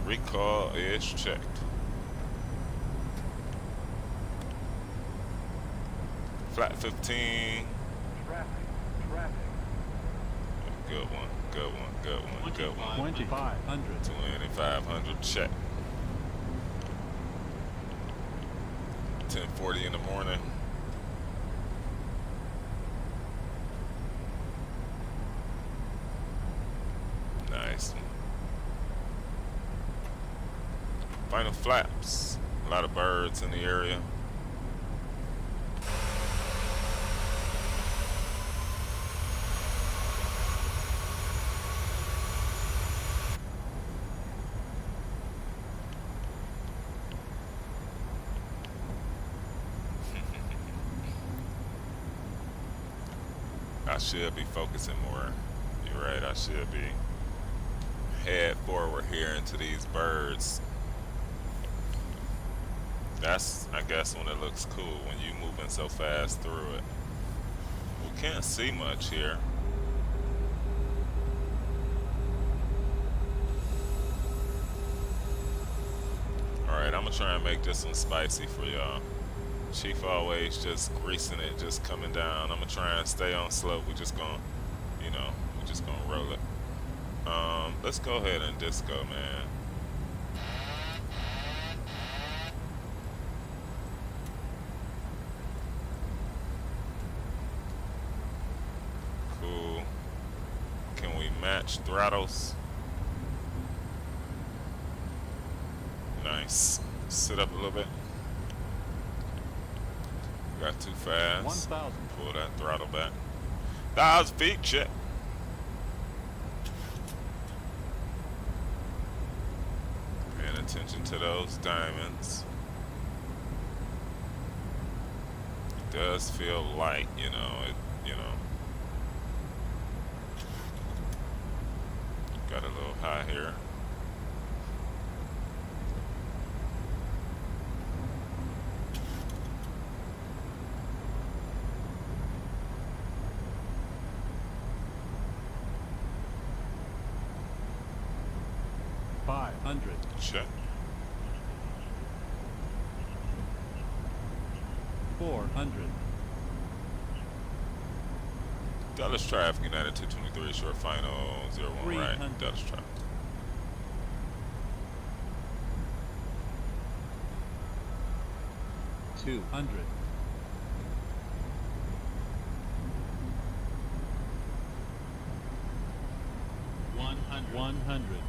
Recall is checked. Flat 15. Traffic. Good one, good one, good one, good one. 2,500. 2,500, check. 10:40 in the morning. Nice. Final flaps. A lot of birds in the area. I should be focusing more. You're right, I should be. Head forward here into these birds. That's, I guess, when it looks cool, when you moving so fast through it. We can't see much here. Alright, I'm gonna try and make this one spicy for y'all. Chief always just greasing it, just coming down. I'm gonna try and stay on slope. We just gonna, you know, we just gonna roll it. Let's go ahead and disco, man. Cool. Can we match throttles? Nice. Sit up a little bit. Got too fast. 1,000. Pull that throttle back. 1,000 feet, check. Paying attention to those diamonds. It does feel light, you know. Got a little high here. Check. 400. Dallas traffic, United 223, short final 01 right. 300. Dallas traffic. 200. 100.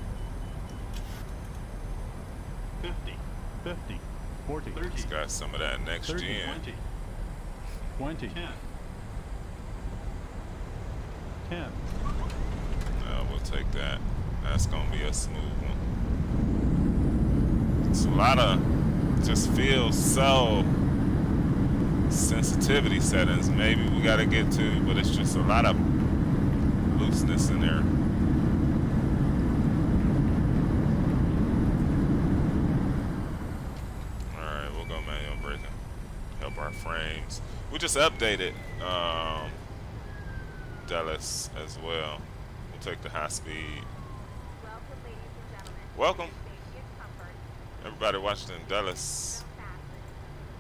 50. 40. It's got some of that next 30, gen. 20. 10. We'll take that. That's gonna be a smooth one. It's a lot of, just feels so sensitivity settings. Maybe we gotta get to, but it's just a lot of looseness in there. Alright, we'll go manual braking. Help our frames. We just updated Dallas as well. We'll take the high speed. Welcome, ladies and gentlemen. Welcome. Safety and comfort. Everybody watching in Dallas.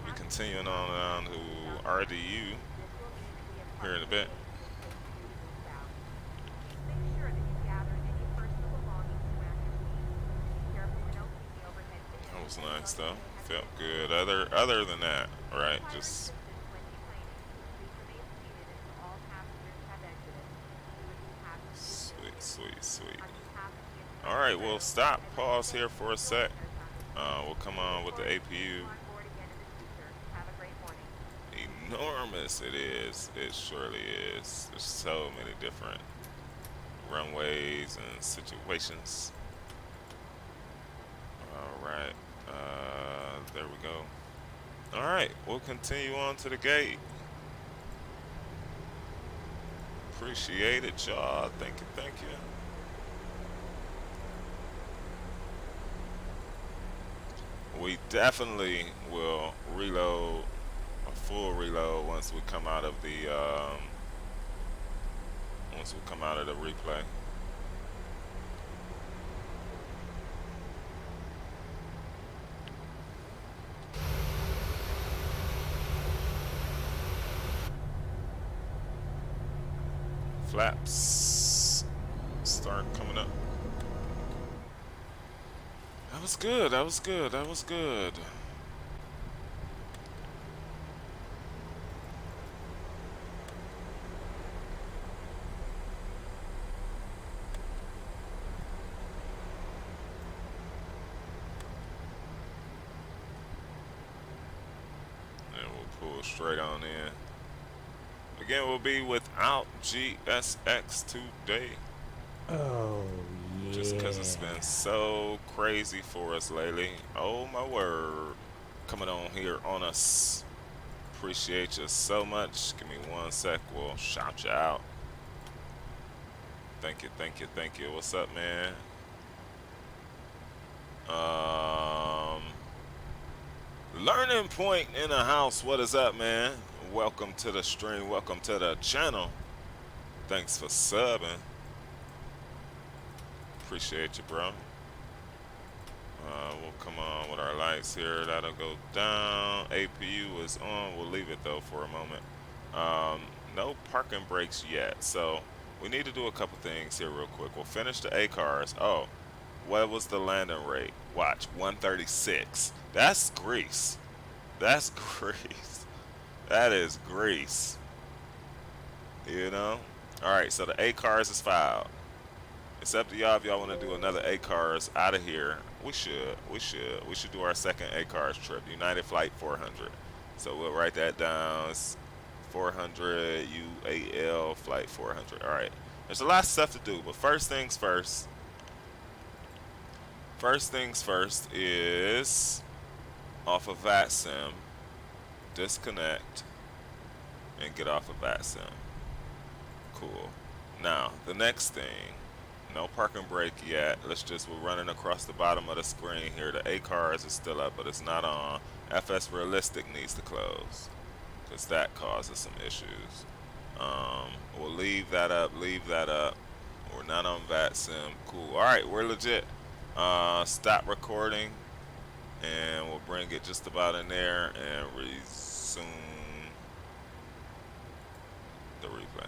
We continuing on down to RDU here in a bit. Make sure that you gather any personal belongings around your seat. Be careful when opening the overhead bin. That was nice though. Felt good. Other than that, right? Fire Just assistance when deplaning. Please remain seated until all passengers have exited. We would be happy to assist you. sweet. On behalf of the entire All right, we'll crew, stop. I'd like to Pause thank here you for a for sec. joining us on this We'll come on with the APU. On board again in the future. Have a great morning. Enormous it is. It surely is. There's so many different runways and situations. All right. There we go. All right, we'll continue on to the gate. Appreciate it, y'all. Thank you. We definitely will reload a full reload once we come out of the replay. Flaps start coming up. That was good. And we'll pull straight on in. Again, we'll be without GSX today. Oh, yeah. Just because it's been so crazy for us lately. Oh, my word. Coming on here on us. Appreciate you so much. Give me 1 sec. We'll shout you out. Thank you. What's up, man? Learning Point in the house. What is up, man? Welcome to the stream. Welcome to the channel. Thanks for subbing. Appreciate you, bro. We'll come on with our lights here. That'll go down. APU is on. We'll leave it though for a moment. No parking brakes yet. So we need to do a couple things here real quick. We'll finish the A cars. Oh, what was the landing rate? Watch, 136. That's grease. That's grease. That is grease. You know? Alright, so the A cars is filed. It's up to y'all if y'all want to do another A cars out of here. We should do our second A cars trip. United Flight 400. So we'll write that down. It's 400 UAL Flight 400. Alright. There's a lot of stuff to do, but first things first. First things first is off of VATSIM, disconnect, and get off of VATSIM. Cool. Now, the next thing, no parking brake yet. We're running across the bottom of the screen here. The A cars is still up, but it's not on. FS Realistic needs to close, because that causes some issues. We'll leave that up, We're not on VATSIM. Cool. Alright, we're legit. Stop recording, and we'll bring it just about in there and resume the replay.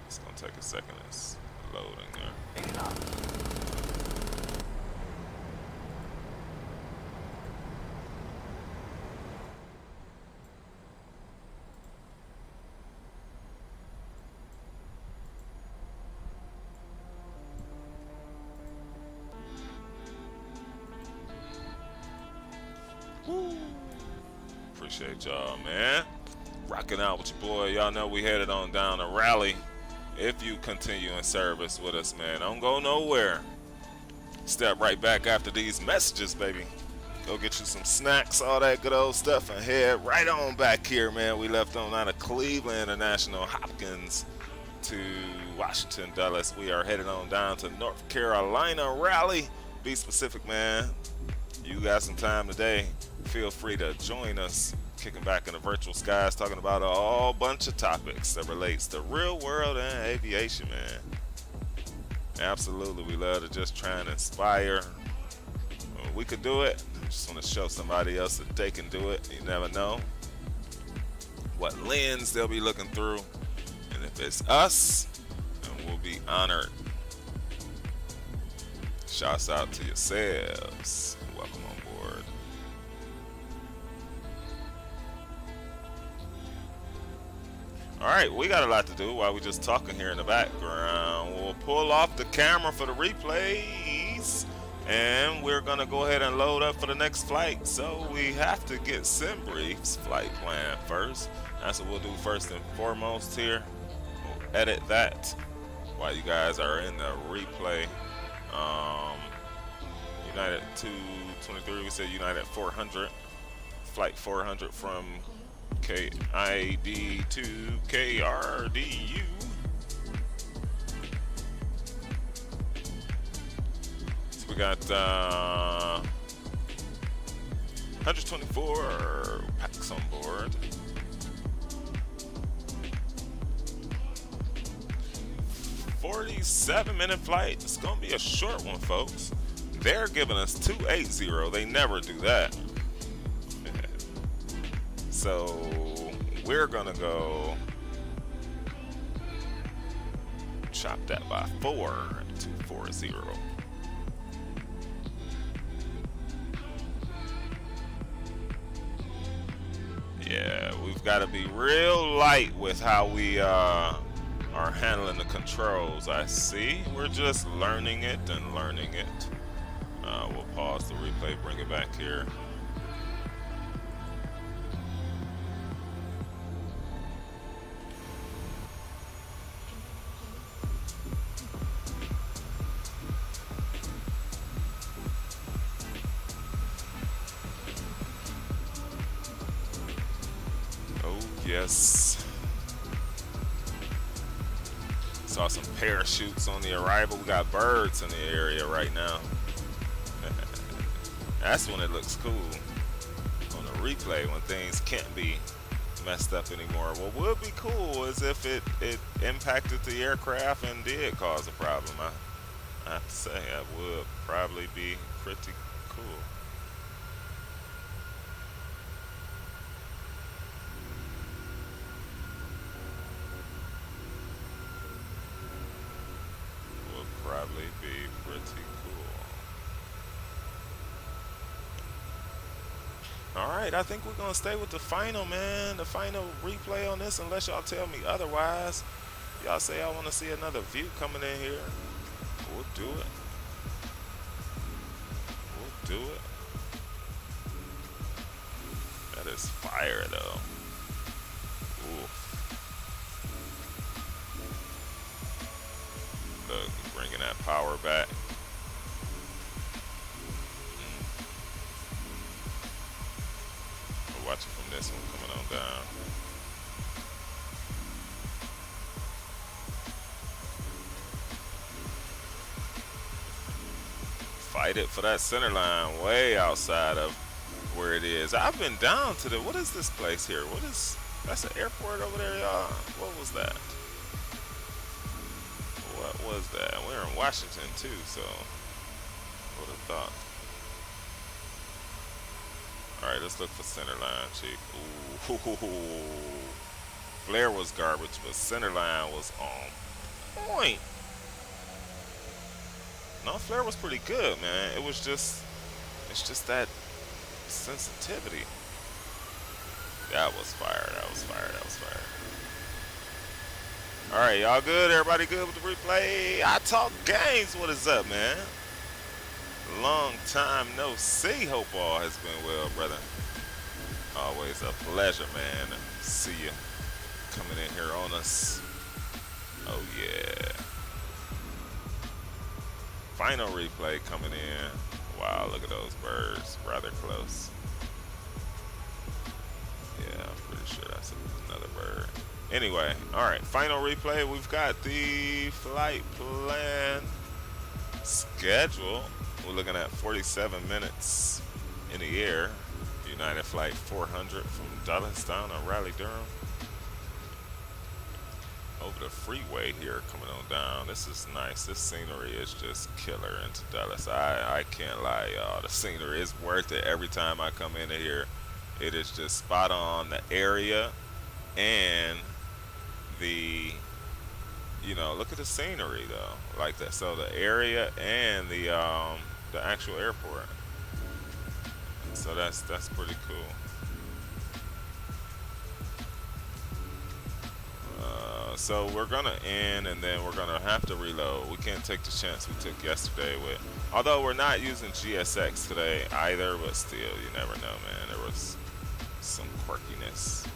It's gonna take a second. It's loading there. Appreciate y'all, man. Rocking out with your boy. Y'all know we headed on down to Raleigh. If you continue in service with us, man, don't go nowhere. Step right back after these messages, baby. Go get you some snacks, all that good old stuff, and head right on back here, man. We left on out of Cleveland International Hopkins to Washington Dulles. We are headed on down to North Carolina, Raleigh. Be specific, man. You got some time today. Feel free to join us, kicking back in the virtual skies, talking about a whole bunch of topics that relates to real world and aviation, man. Absolutely, we love to just try and inspire. We could do it. Just want to show somebody else that they can do it. You never know what lens they'll be looking through, and if it's us, then we'll be honored. Shouts out to yourselves. Welcome on board. Alright, we got a lot to do while we just talking here in the background. We'll pull off the camera for the replays, and we're gonna go ahead and load up for the next flight. So we have to get SimBrief's flight plan first. That's what we'll do first and foremost here. We'll edit that while you guys are in the replay. United 223, we said United 400, flight 400 from KIAD to KRDU. So we got 124 packs on board. "47-minute flight. It's gonna be a short one, folks. They're giving us 280. They never do that. So we're gonna go chop that by 4 at 240. Yeah, we've got to be real light with how we are handling the controls. I see. We're just learning it and learning it. We'll pause the replay, bring it back here. Oh, yes. Saw some parachutes on the arrival. We got birds in the area right now. That's when it looks cool on the replay when things can't be messed up anymore. What would be cool is if it impacted the aircraft and did cause a problem. I have to say that would probably be pretty cool. Would probably be pretty cool. Alright, I think we're gonna stay with the final, man. The final replay on this, unless y'all tell me otherwise. Y'all say I wanna see another view coming in here. We'll do it. We'll do it. That is fire though. Oof. Look, bringing that power back. We'll watch it from this one coming on down. Fight it for that center line way outside of where it is. I've been down to the, what is this place here? What is, that's an airport over there, y'all? What was that? What was that? We're in Washington too, so would have thought. Alright, let's look for center line, chief. Ooh. Flare was garbage, but center line was on point. No, flare was pretty good, man. It was just, it's just that sensitivity. That was fire. That was fire. That was fire. All right, y'all good? Everybody good with the replay? I talk games. What is up, man? Long time no see. Hope all has been well, brother. Always a pleasure, man, to see you coming in here on us. Oh yeah. Final replay coming in. Wow, look at those birds. Rather close. Yeah, I'm pretty sure that's another bird. Anyway, alright, final replay. We've got the flight plan schedule. We're looking at 47 minutes in the air. United Flight 400 from Dallas down to Raleigh-Durham. Over the freeway here coming on down. This is nice. This scenery is just killer into Dallas. I can't lie, y'all. The scenery is worth it every time I come into here. It is just spot on. The area and the, you know, look at the scenery though, like that. So the area and the actual airport. So that's pretty cool. So we're gonna end and then we're gonna have to reload. We can't take the chance we took yesterday with, although we're not using GSX today either, but still, you never know, man. There was some quirkiness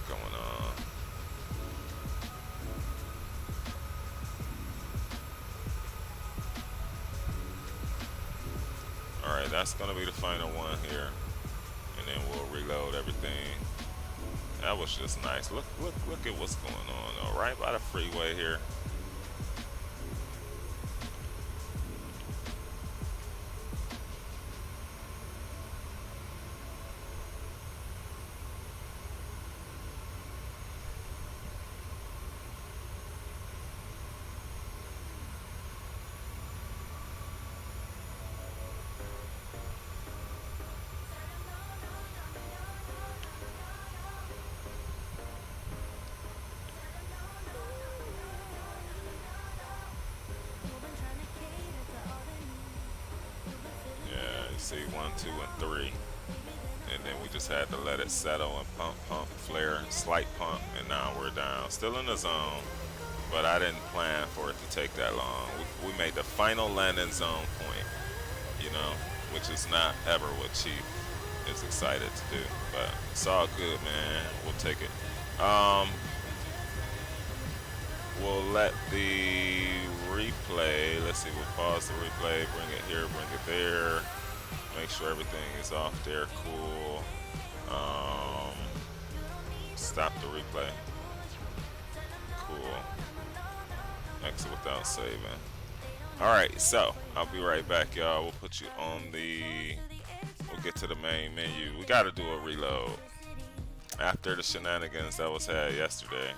going on. Alright, that's gonna be the final one here. And then we'll reload everything. That was just nice. Look at what's going on though, right by the freeway here. See 1, 2, and 3, and then we just had to let it settle and pump, flare, slight pump, and now we're down. Still in the zone, but I didn't plan for it to take that long. We made the final landing zone point, you know, which is not ever what Chief is excited to do, but it's all good, man. We'll take it. We'll let the replay, let's see, we'll pause the replay, bring it here, bring it there. Make sure everything is off there, cool. Stop the replay. Cool. Exit without saving. Alright, so I'll be right back, y'all. We'll put you on the. We'll get to the main menu. We gotta do a reload. After the shenanigans that was had yesterday,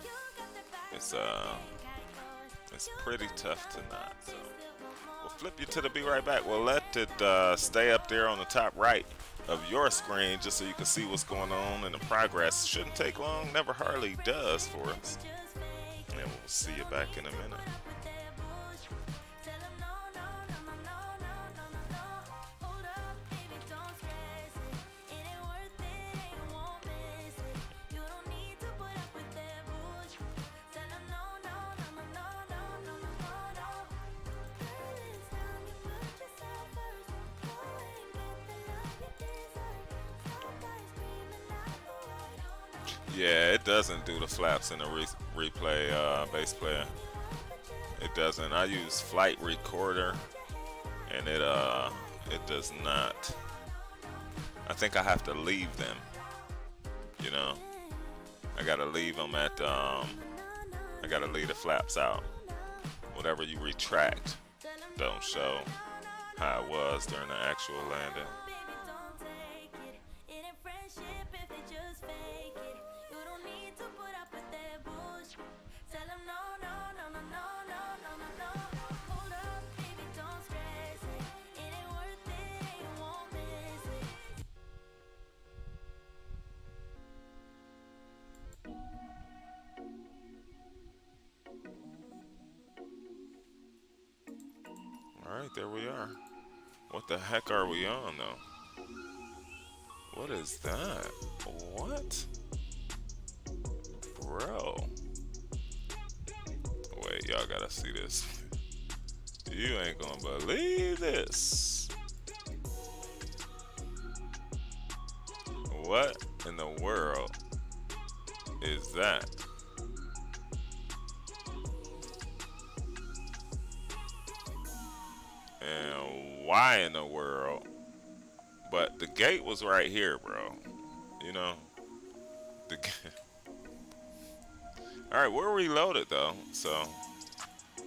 it's it's pretty tough to not. So we'll flip you to the be right back. We'll let it stay up there on the top right of your screen just so you can see what's going on and the progress. Shouldn't take long, never hardly does for us. And we'll see you back in a minute. Yeah, it doesn't do the flaps in the replay bass player. It doesn't. I use Flight Recorder, and it does not. I think I have to leave them. You know, I gotta leave them at. I gotta leave the flaps out. Whatever you retract, don't show how it was during the actual landing. Alright, there we are. What the heck are we on, though? What is that? What? Bro. Wait, y'all gotta see this. You ain't gonna believe this. What in the world is that? And why in the world? But the gate was right here, bro. You know? The Alright, we're reloaded though, so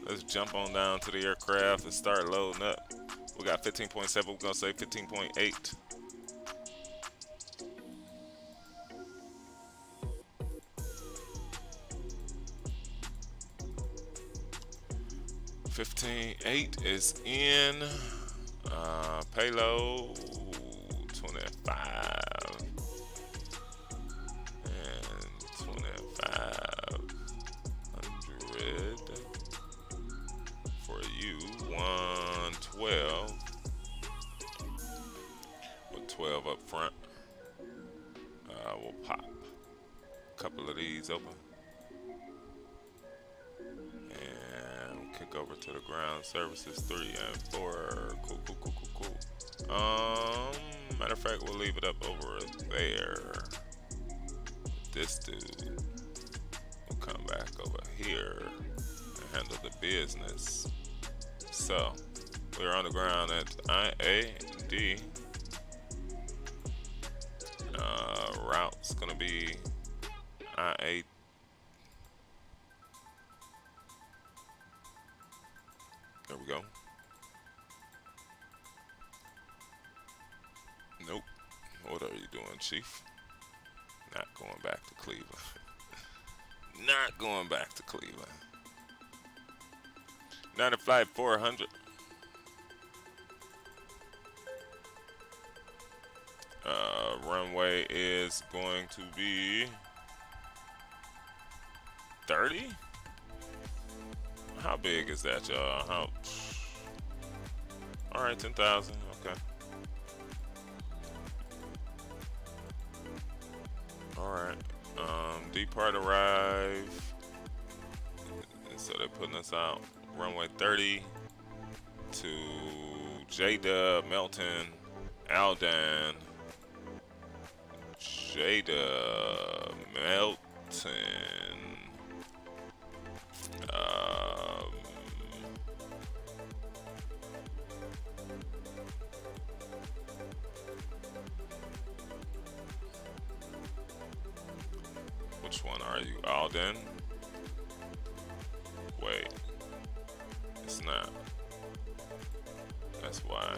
let's jump on down to the aircraft and start loading up. We got 15.7, we're gonna say 15.8. $15.8 is in. Payload 25 and 2500 for you. 112 with 12 up front. We'll pop a couple of these open. Kick over to the ground services 3 and 4. Cool. Matter of fact, we'll leave it up over there. This dude will come back over here and handle the business. So we're on the ground at IAD. Route's gonna be IAD. There we go. Nope. What are you doing, Chief? Not going back to Cleveland. Not going back to Cleveland. United Flight 400. Runway is going to be 30. How big is that, y'all? All right, 10,000. Okay. All right. Depart arrive. So they're putting us out runway 30 to J-Dub, Melton, Aldan, J-Dub, Melton. Which one are you? Alden? Wait. It's not. That's why.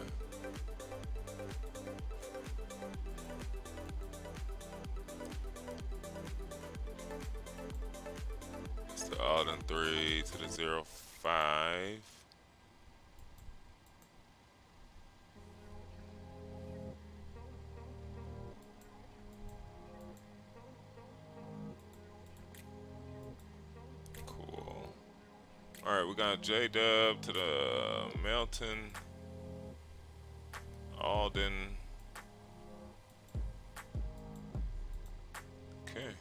It's the Alden 3 to the 0.5. Cool. Alright, we got J-Dub to the Melton, Alden. Okay.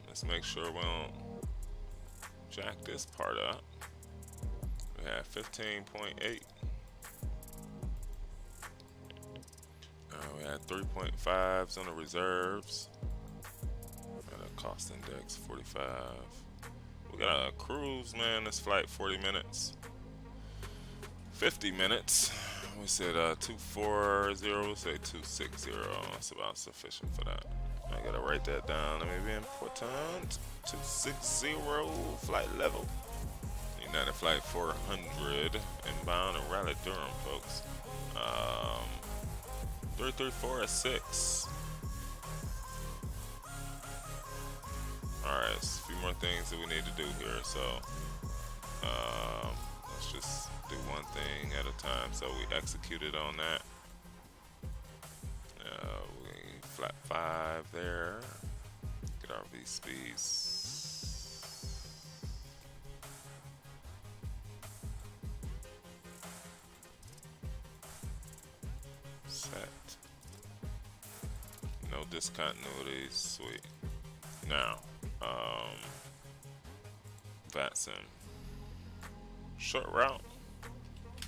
Let's make sure we don't jack this part up. We have 15.8. We had 3.5s on the reserves. And a cost index 45. We got a cruise, man. This flight 40 minutes. 50 minutes. We said 240. We say 260. That's about sufficient for that. I gotta write that down. Let me be important. 260 flight level. United Flight 400 inbound and Raleigh Durham, folks. 334 at 6. Alright, a few more things that we need to do here. So, let's just do one thing at a time. So we executed on that. We flat 5 there. Get our V speeds. Set. No discontinuities. Sweet. Now, VATSIM. Short route.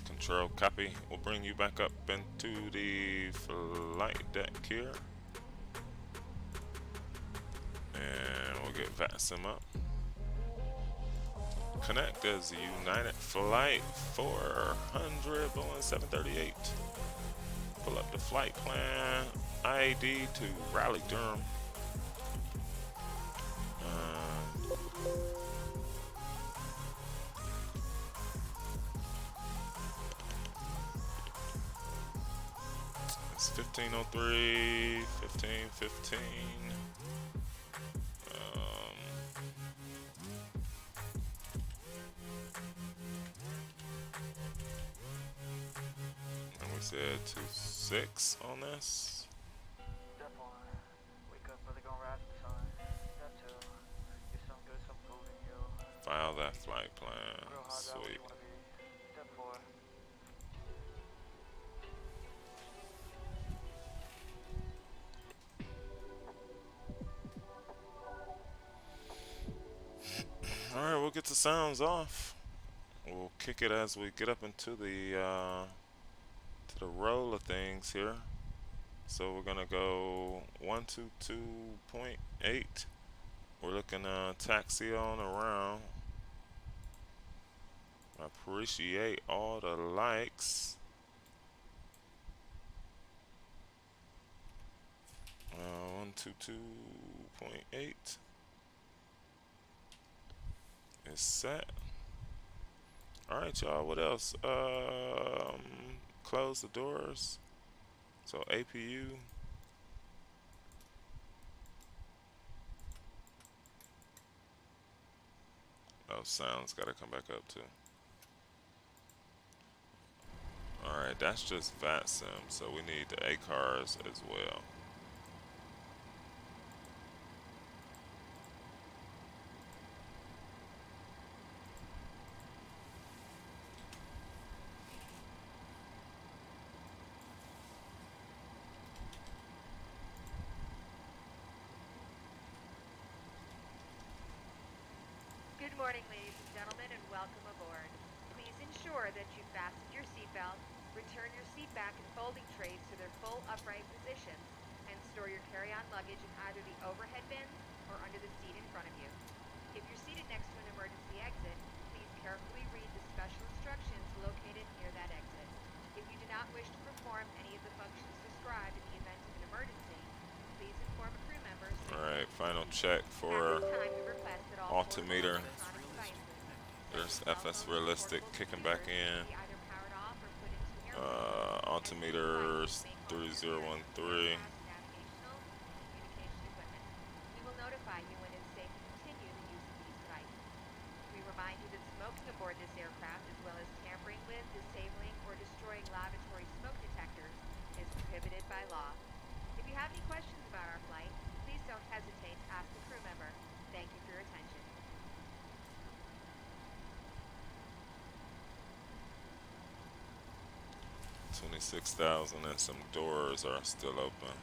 Control copy. We'll bring you back up into the flight deck here. And we'll get VATSIM up. Connect as United Flight 400 Boeing 738. Pull up the flight plan. ID to Raleigh Durham. It's 1503, 1515. And we said 26 on this. Step 1. Wake up, brother, gonna ride the sun. Step 2. Get some good, some food in you. File that flight plan. Real hard out where Sweet. you wanna be. Step 4. Alright, we'll get the sounds off. We'll kick it as we get up into the roll of things here. So we're gonna go 122.8. We're looking taxi on around. I appreciate all the likes. 122.8 is set. Alright, y'all, what else? Close the doors. So APU. Oh, sounds gotta come back up too. Alright, that's just VATSIM, so we need the ACARs as well. Good morning, ladies and gentlemen, and welcome aboard. Please ensure that you fasten your seatbelt, return your seat back and folding trays to their full upright positions, and store your carry-on luggage in either the overhead bins or under the seat in front of you. If you're seated next to an emergency exit, please carefully read the special instructions located near that exit. If you do not wish to perform any of the functions described in the event of an emergency, please inform a crew member. Alright, final check for altimeter. There's Cell FS phones and Realistic portable kicking back computers can in. be either powered off or put into airplane mode, as these devices Altimeters may cause repairs to the 3013. aircraft's navigational and communication equipment. We will notify you when it is safe to continue the use of these devices. We remind you that smoking aboard this aircraft, as well as tampering with, disabling, or destroying lavatory smoke detectors, is prohibited by law. If you have any questions about our flight, please don't hesitate to ask a crew member. Thank you for your attention. 26,000 and some doors are still open.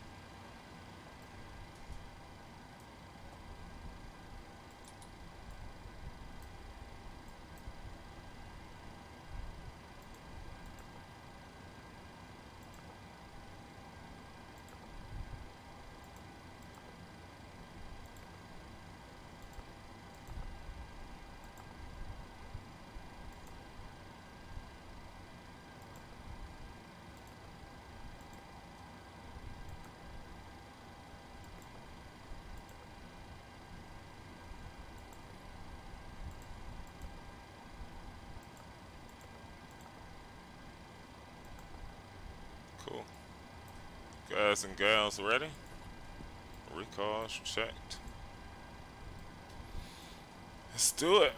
Cool. Guys and gals ready? Recalls checked. Let's do it.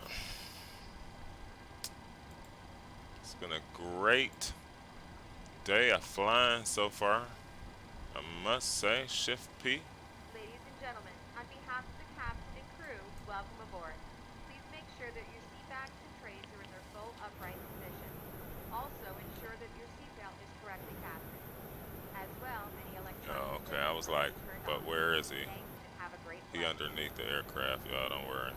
It's been a great day of flying so far. I must say, Shift P. Ladies and gentlemen, on behalf of the captain and crew, welcome aboard. Please make sure that your seat backs and trays are in their full upright position. Also, ensure that your seatbelt is correctly fastened. As well, any electronic Oh, okay. I equipment was must like, be turned but off. where is he? Thanks and have a great He flight. underneath the aircraft, y'all. Don't worry.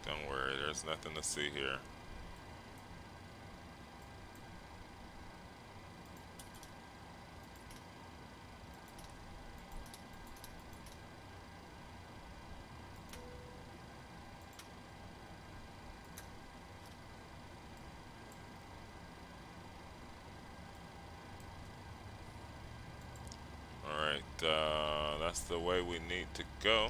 Don't worry. There's nothing to see here. Alright, that's the way we need to go.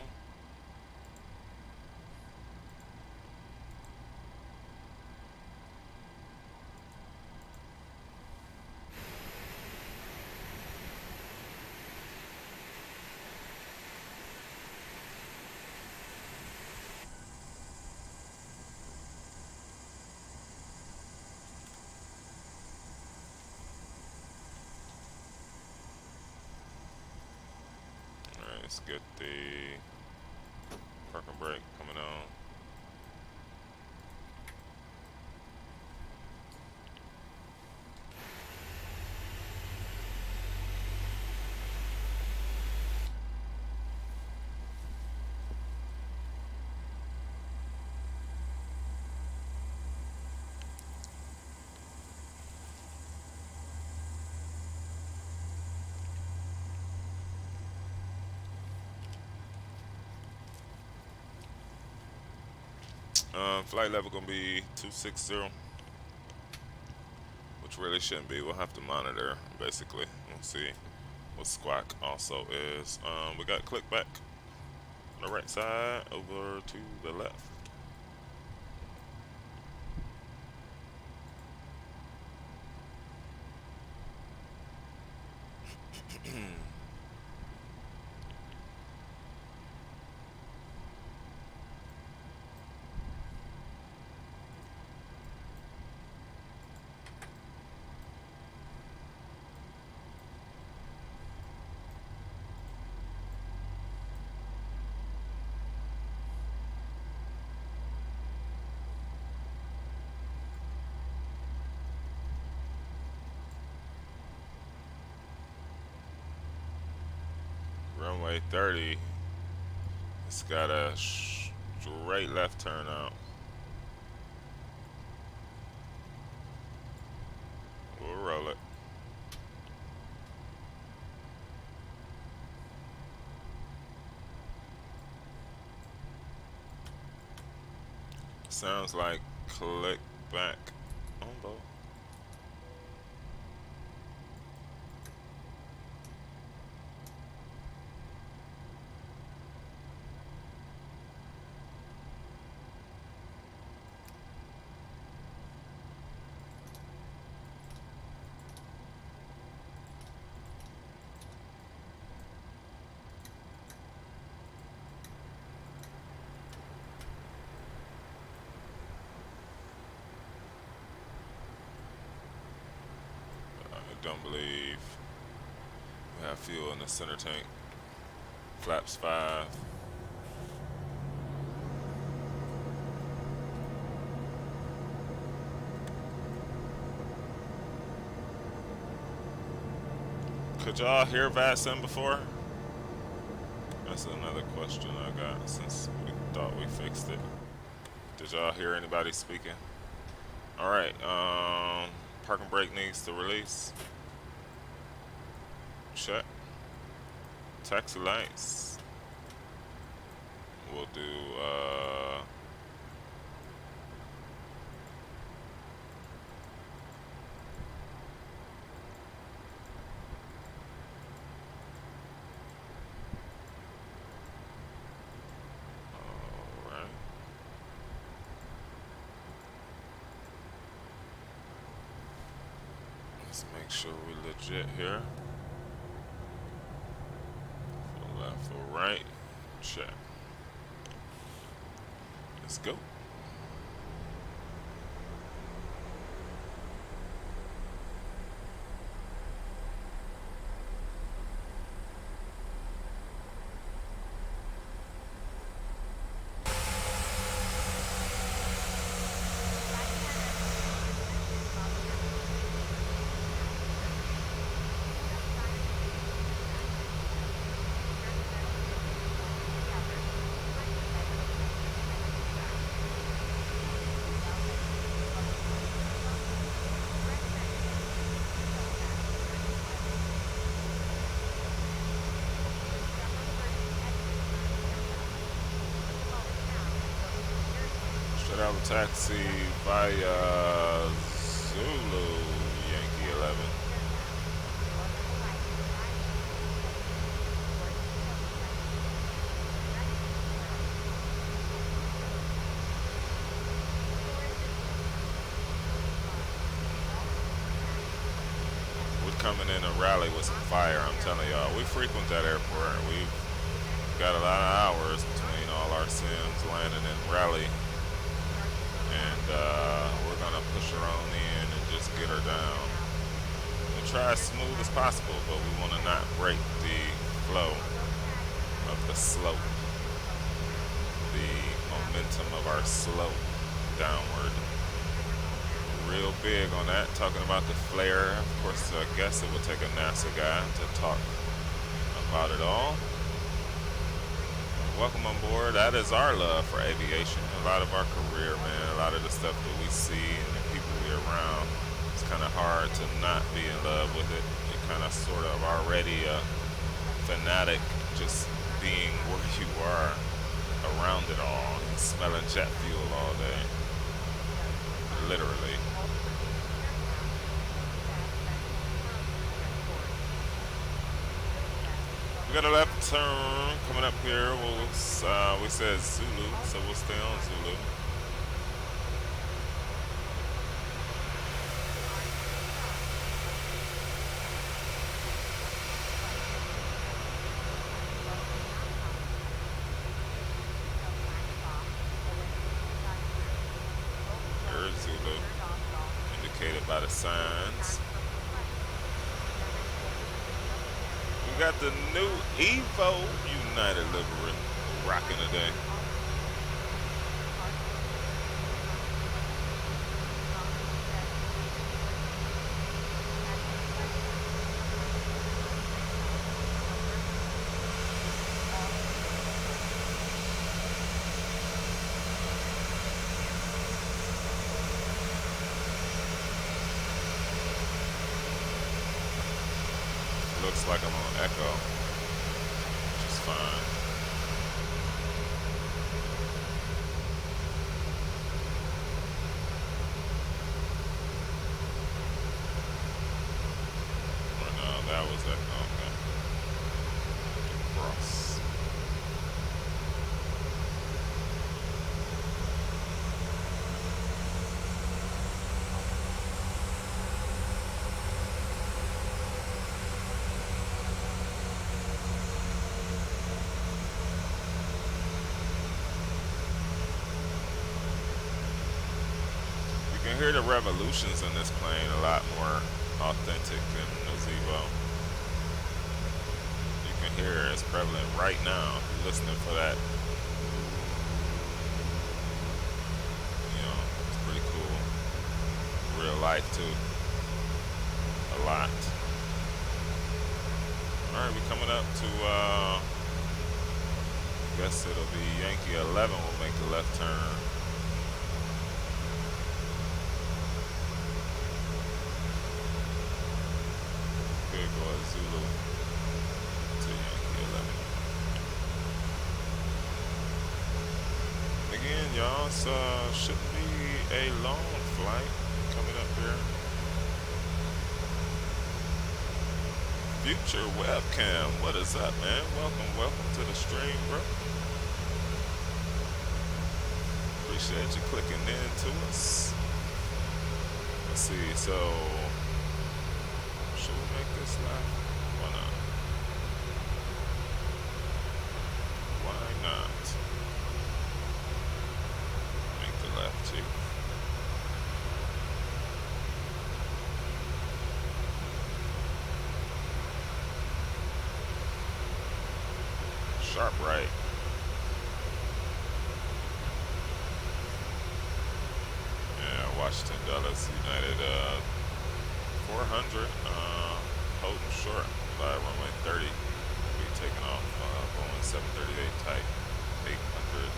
Alright, let's get the park and brake coming on. Flight level gonna be 260, which really shouldn't be. We'll have to monitor basically. We'll see what squawk also is. We got click back on the right side over to the left. Runway 30. It's got a straight left turn out. We'll roll it. Sounds like click back on board. don't believe we have fuel in the center tank. Flaps 5. Could y'all hear VATSIM before? That's another question I got since we thought we fixed it. Did y'all hear anybody speaking? Alright, parking brake needs to release. Check. Taxi lights. We'll do, alright. Let's make sure we're legit here. For left, for right. Check. Let's go. Straight out of taxi via Zulu Yankee 11. We're coming in a rally with some fire, I'm telling y'all. We frequent that airport. We've got a lot of hours between all our sims landing in rally. And we're gonna push her on in and just get her down. We'll try as smooth as possible, but we want to not break the flow of the slope, the momentum of our slope downward. Real big on that, talking about the flare. Of course, I guess it would take a NASA guy to talk about it all. Welcome on board. That is our love for aviation. A lot of our career, man, a lot of the stuff that we see and the people we're around, it's kind of hard to not be in love with it. You're kind of sort of already a fanatic just being where you are around it all and smelling jet fuel all day. Literally. We got a left turn coming up here. We said Zulu, so we'll stay on Zulu. There's Zulu, indicated by the signs. We got the new Evo United livery rocking today. Looks like I'm on Echo, which is fine. Or no, that was Echo. Okay. Cross. You can hear the revolutions in this plane a lot more Authentic and Nazebo. You can hear it's prevalent right now. If you're listening for that, it's pretty cool. Real life too. A lot. Alright, we're coming up to guess it'll be Yankee 11 will make the left turn. Big boy Zulu to Yankee 11. Again, y'all, it shouldn't be a long flight coming up here. Future Webcam, what is up, man? Welcome to the stream, bro. Appreciate you clicking in to us. Let's see, so should we make this left? Why not? Why not? Make the left too. Sharp right. Yeah, Washington Dulles United 400 holding short by runway 30. We'll be taking off Boeing 738 type 800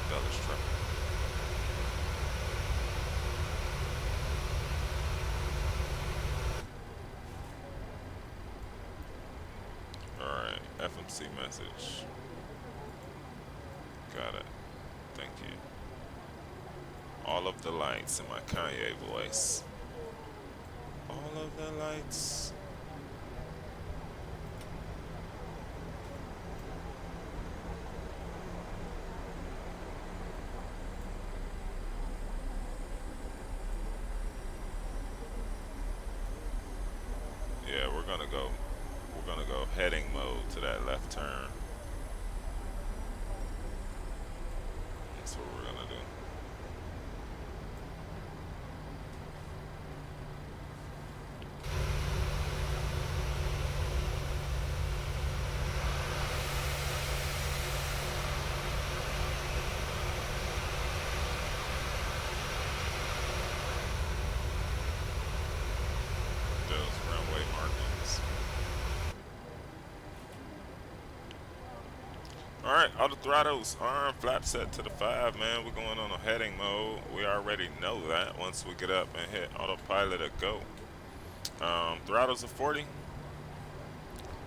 Dulles traffic. FMC message. Got it. Thank you. All of the lights in my Kanye voice. All of the lights. Yeah, we're gonna go heading mode to that left turn. That's what we're gonna do. Those runway markings. Alright, auto throttles, arm, flap set to the 5, man. We're going on a heading mode. We already know that once we get up and hit autopilot at go. Throttles are 40.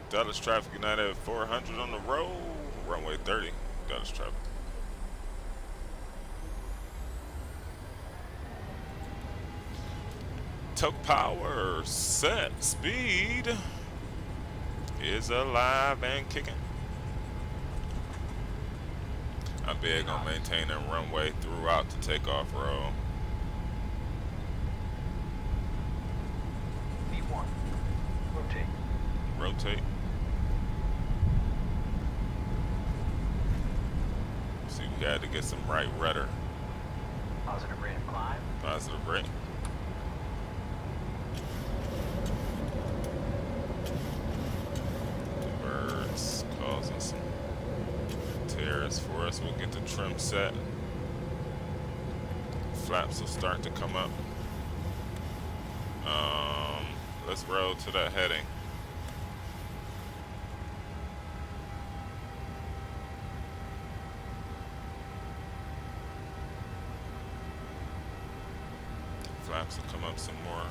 Dulles Traffic United 400 on the road. Runway 30, Dulles Traffic. Toke power, set, speed is alive and kicking. I'm big on maintaining runway throughout the takeoff roll. V1. Rotate. Rotate. See, we had to get some right rudder. Positive rate of climb. Positive rate. The birds causing some tears for us. We'll get the trim set. Flaps will start to come up. Let's roll to that heading. Flaps will come up some more.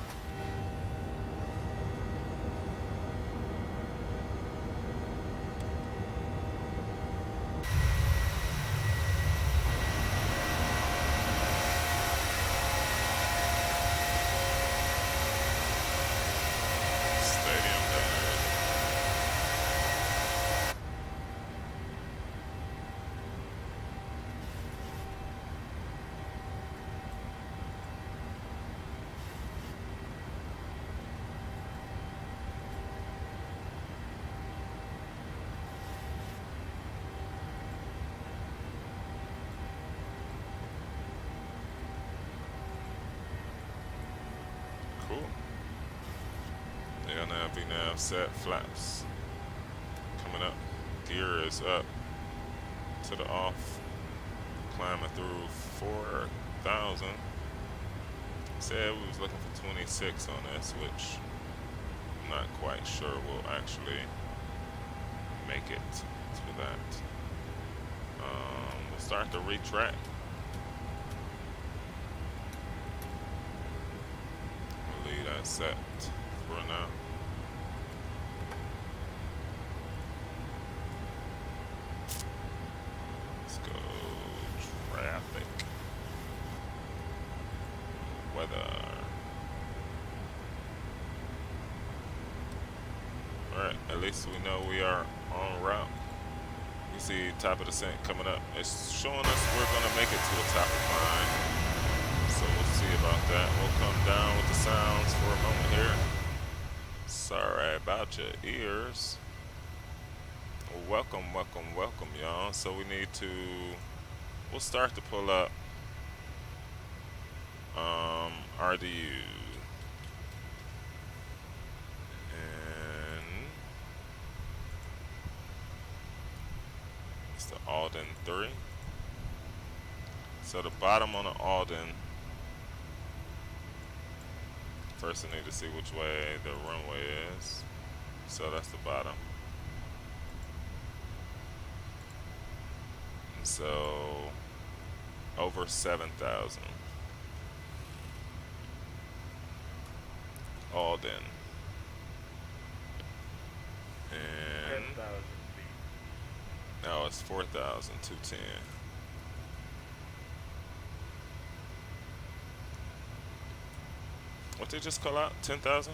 L nav, V nav set, flaps coming up. Gear is up to the off, climbing through 4,000. Said we was looking for 26 on this, which I'm not quite sure we'll actually make it to that. We'll start the retract. We'll leave that set for now. Let's go traffic. Weather. Alright, at least we know we are en route. You see top of descent coming up. It's showing us we're gonna make it to the top of line. So we'll see about that. We'll come down with the sounds for a moment here. Sorry about your ears. Welcome, welcome, welcome, y'all. So we need to, we'll start to pull up RDU. And it's the Alden 3. So the bottom on the Alden, first I need to see which way the runway is. So that's the bottom. So over 7,000. Alden. And 10,000 feet. now it's 4,210. What they just call out? 10,000?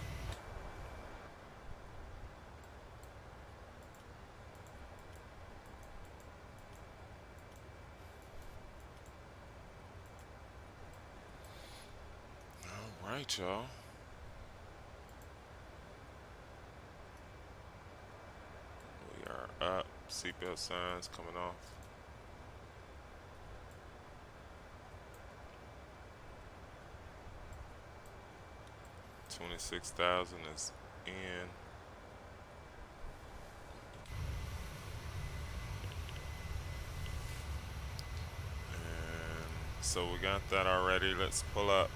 All right, y'all. We are up. Seatbelt signs coming off. $26,000 is in. And so we got that already. Let's pull up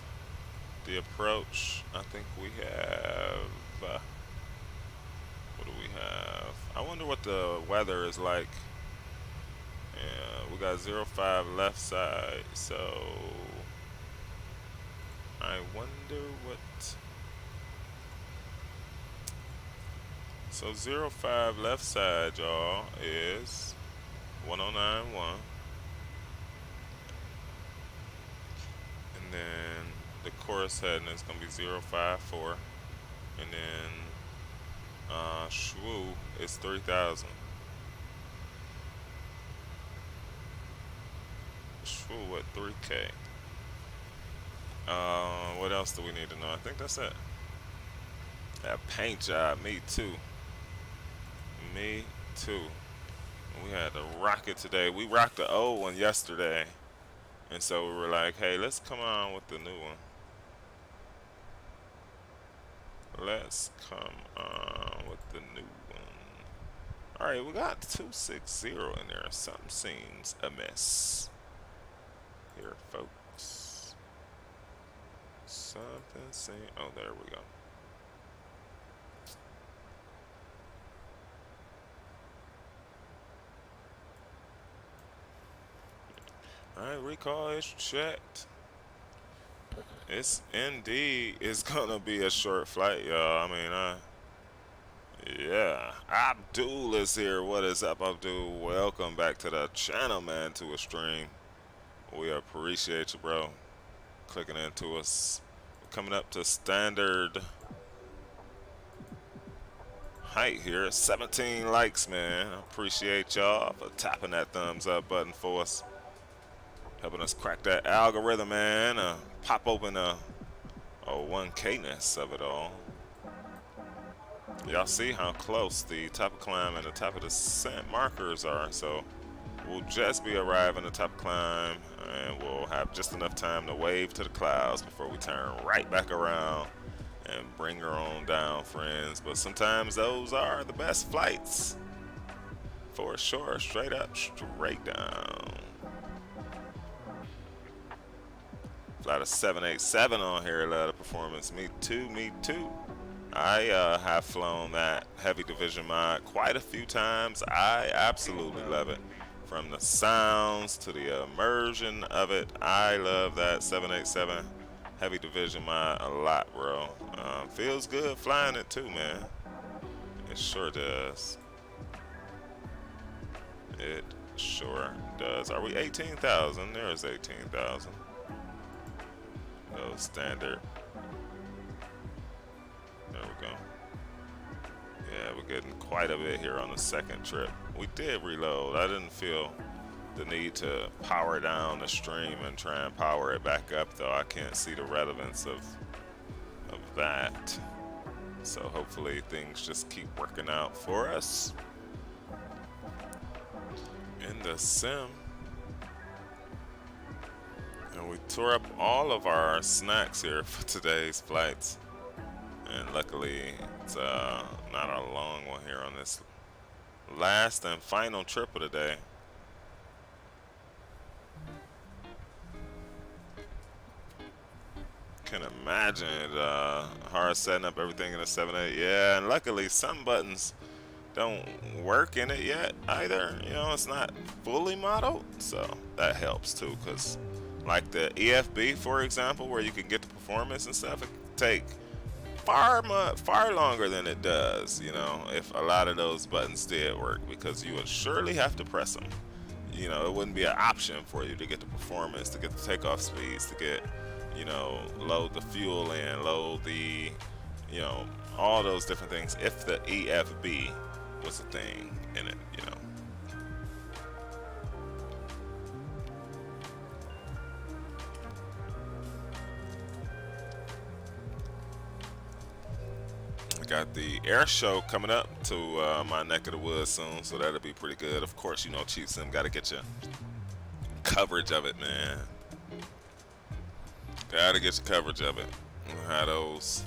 the approach. I think we have. What do we have? I wonder what the weather is like. Yeah, we got 05 left side. So I wonder what. So 05 left side, y'all, is 1091. And then the course heading is going to be 054. And then Shwu is 3,000. Shwu at 3K. What else do we need to know? I think that's it. That paint job, me too. Me too. We had to rock it today. We rocked the old one yesterday. And so we were like, hey, let's come on with the new one. Let's come on with the new one. Alright, we got 260 in there. Something seems amiss here, folks. Something seems. Oh, there we go. Alright, recall is checked. It's indeed, it's gonna be a short flight, y'all. I mean, yeah. Abdul is here. What is up, Abdul? Welcome back to the channel, man, to a stream. We appreciate you, bro. Clicking into us. Coming up to standard height here. 17 likes, man. I appreciate y'all for tapping that thumbs up button for us. Helping us crack that algorithm, man. Pop open a 1K-ness of it all. Y'all see how close the top of climb and the top of descent markers are. So we'll just be arriving at the top of climb, and we'll have just enough time to wave to the clouds before we turn right back around and bring her on down, friends. But sometimes those are the best flights. For sure, straight up, straight down. Flight of 787 on here, love the performance. Me too, me too. I have flown that heavy division mod quite a few times. I absolutely love it. From the sounds to the immersion of it, I love that 787 heavy division mod a lot, bro. Feels good flying it too, man. It sure does. It sure does. Are we 18,000? There's 18,000. No standard. There we go. Yeah, we're getting quite a bit here on the second trip. We did reload. I didn't feel the need to power down the stream and try and power it back up, though. I can't see the relevance of that. So hopefully things just keep working out for us in the sim. And we tore up all of our snacks here for today's flights. And luckily, it's not a long one here on this last and final trip of the day. Can imagine it hard setting up everything in a 7.8. Yeah, and luckily some buttons don't work in it yet either. You know, it's not fully modeled, so that helps too. Cause like the EFB, for example, where you can get the performance and stuff, it can take far longer than it does. You know, if a lot of those buttons did work, because you would surely have to press them. You know, it wouldn't be an option for you to get the performance, to get the takeoff speeds, to get, you know, load the fuel in, load the, you know, all those different things if the EFB was a thing in it, you know. I got the air show coming up to my neck of the woods soon, so that'll be pretty good. Of course, you know, Cheat Sim got to get your coverage of it, man. Gotta get your coverage of it. We'll have those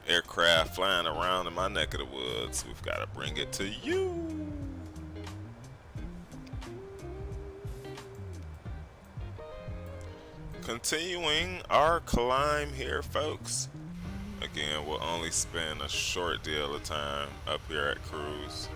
aircraft flying around in my neck of the woods. We've got to bring it to you. Continuing our climb here, folks. Again, we'll only spend a short deal of time up here at Cruise.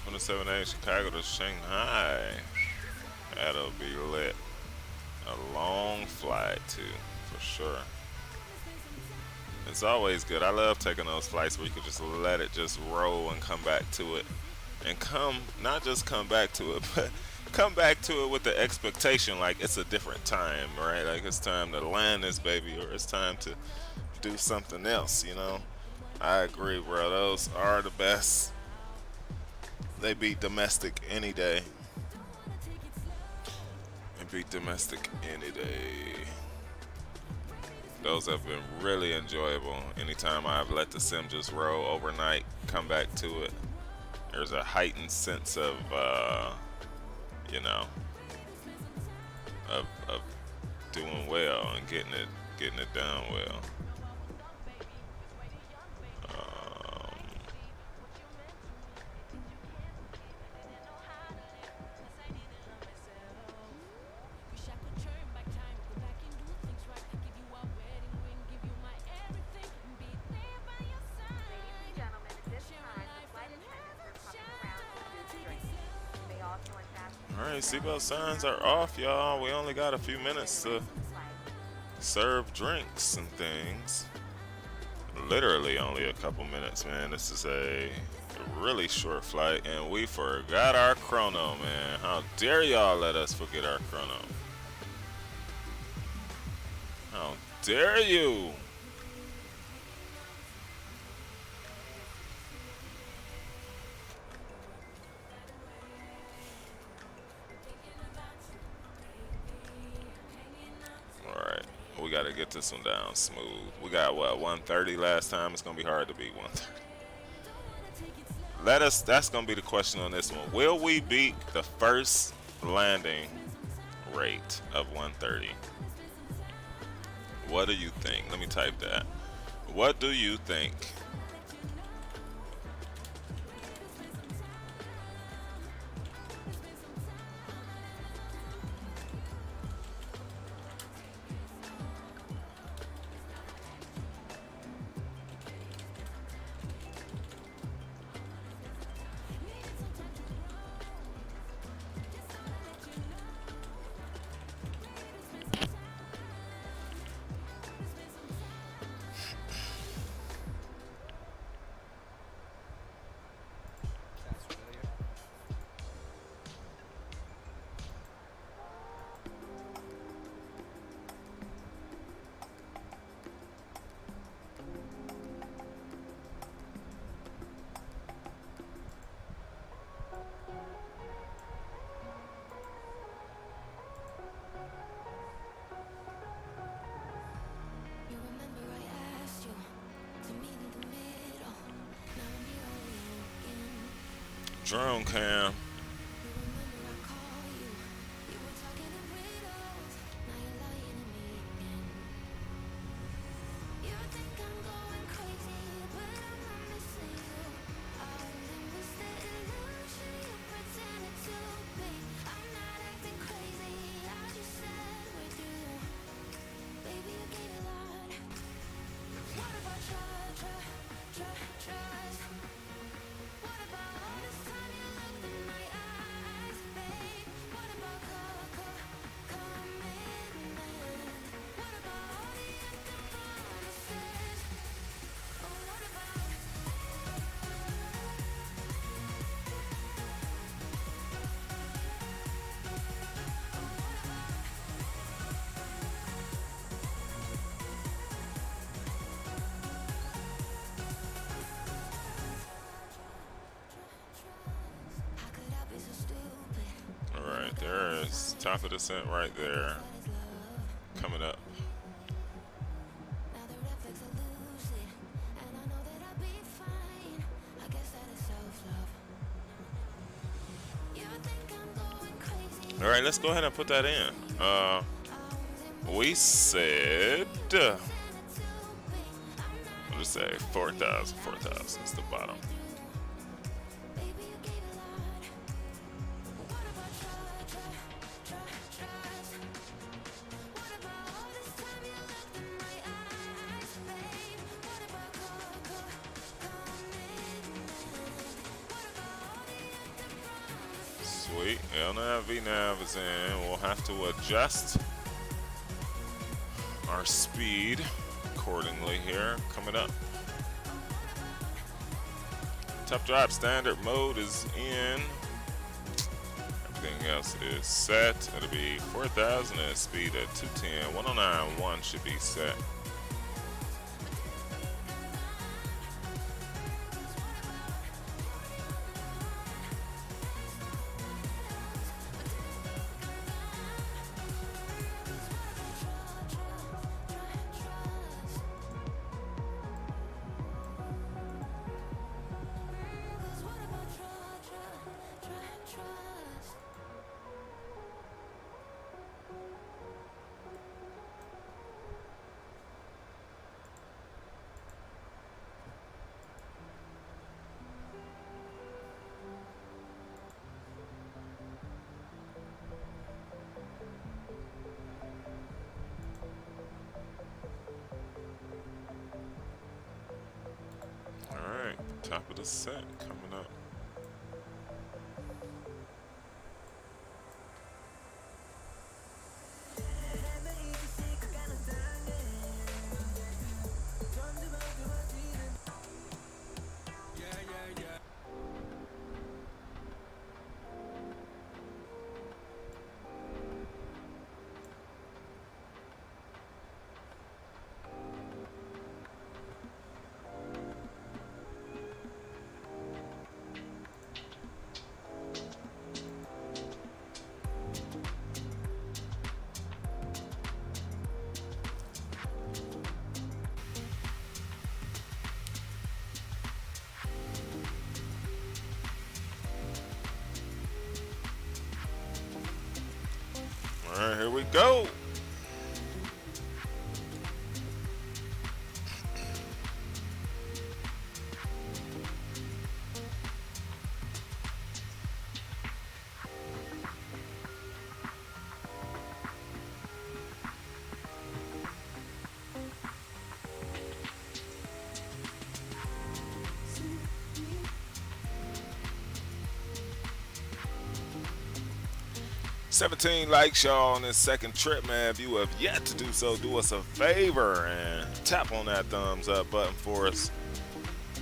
From the 7A Chicago to Shanghai. That'll be lit. A long flight too, for sure. It's always good. I love taking those flights where you can just let it just roll and come back to it. And not just come back to it, but come back to it with the expectation like it's a different time, right? Like it's time to land this baby, or it's time to do something else, you know? I agree, bro. Those are the best. They beat domestic any day. They beat domestic any day. Those have been really enjoyable. Anytime I've let the sim just roll overnight, come back to it, there's a heightened sense of, you know, of doing well and getting it done well. Alright, seatbelt signs are off, y'all. We only got a few minutes to serve drinks and things. Literally only a couple minutes, man. This is a really short flight, and we forgot our chrono, man. How dare y'all let us forget our chrono? How dare you? Alright, we gotta get this one down smooth. We got what, 130 last time? It's gonna be hard to beat 130. That's gonna be the question on this one. Will we beat the first landing rate of 130? What do you think? Let me type that. What do you think? Drone cam. Alright, there's top of descent right there. Coming up. Alright, let's go ahead and put that in. We said, what did it say? 4,000. 4,000 is the bottom. Sweet. LNAV, VNAV is in. We'll have to adjust our speed accordingly here. Coming up. Top drop standard mode is in. Everything else is set. It'll be 4,000 at speed at 210. 109.1 should be set. Top of the set coming up. we go. $17 likes, y'all, on this second trip, man. If you have yet to do so, do us a favor and tap on that thumbs up button for us.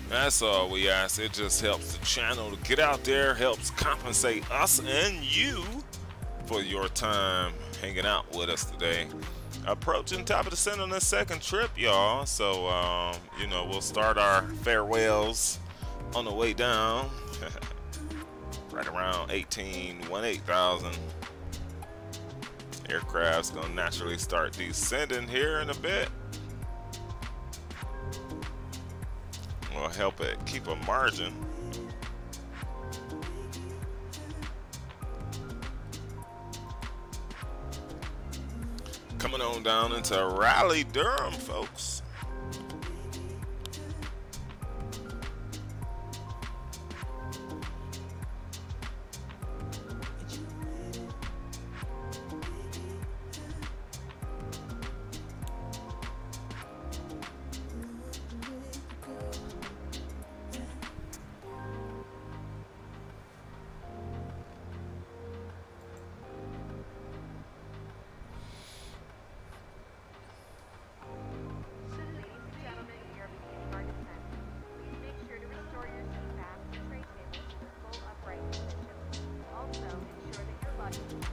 That's all we ask. It just helps the channel to get out there, helps compensate us and you for your time hanging out with us today. Approaching top of the center on this second trip, y'all. So, you know, we'll start our farewells on the way down. Right around 18,000. Aircraft's gonna naturally start descending here in a bit. Will help it keep a margin. Coming on down into Raleigh-Durham, folks.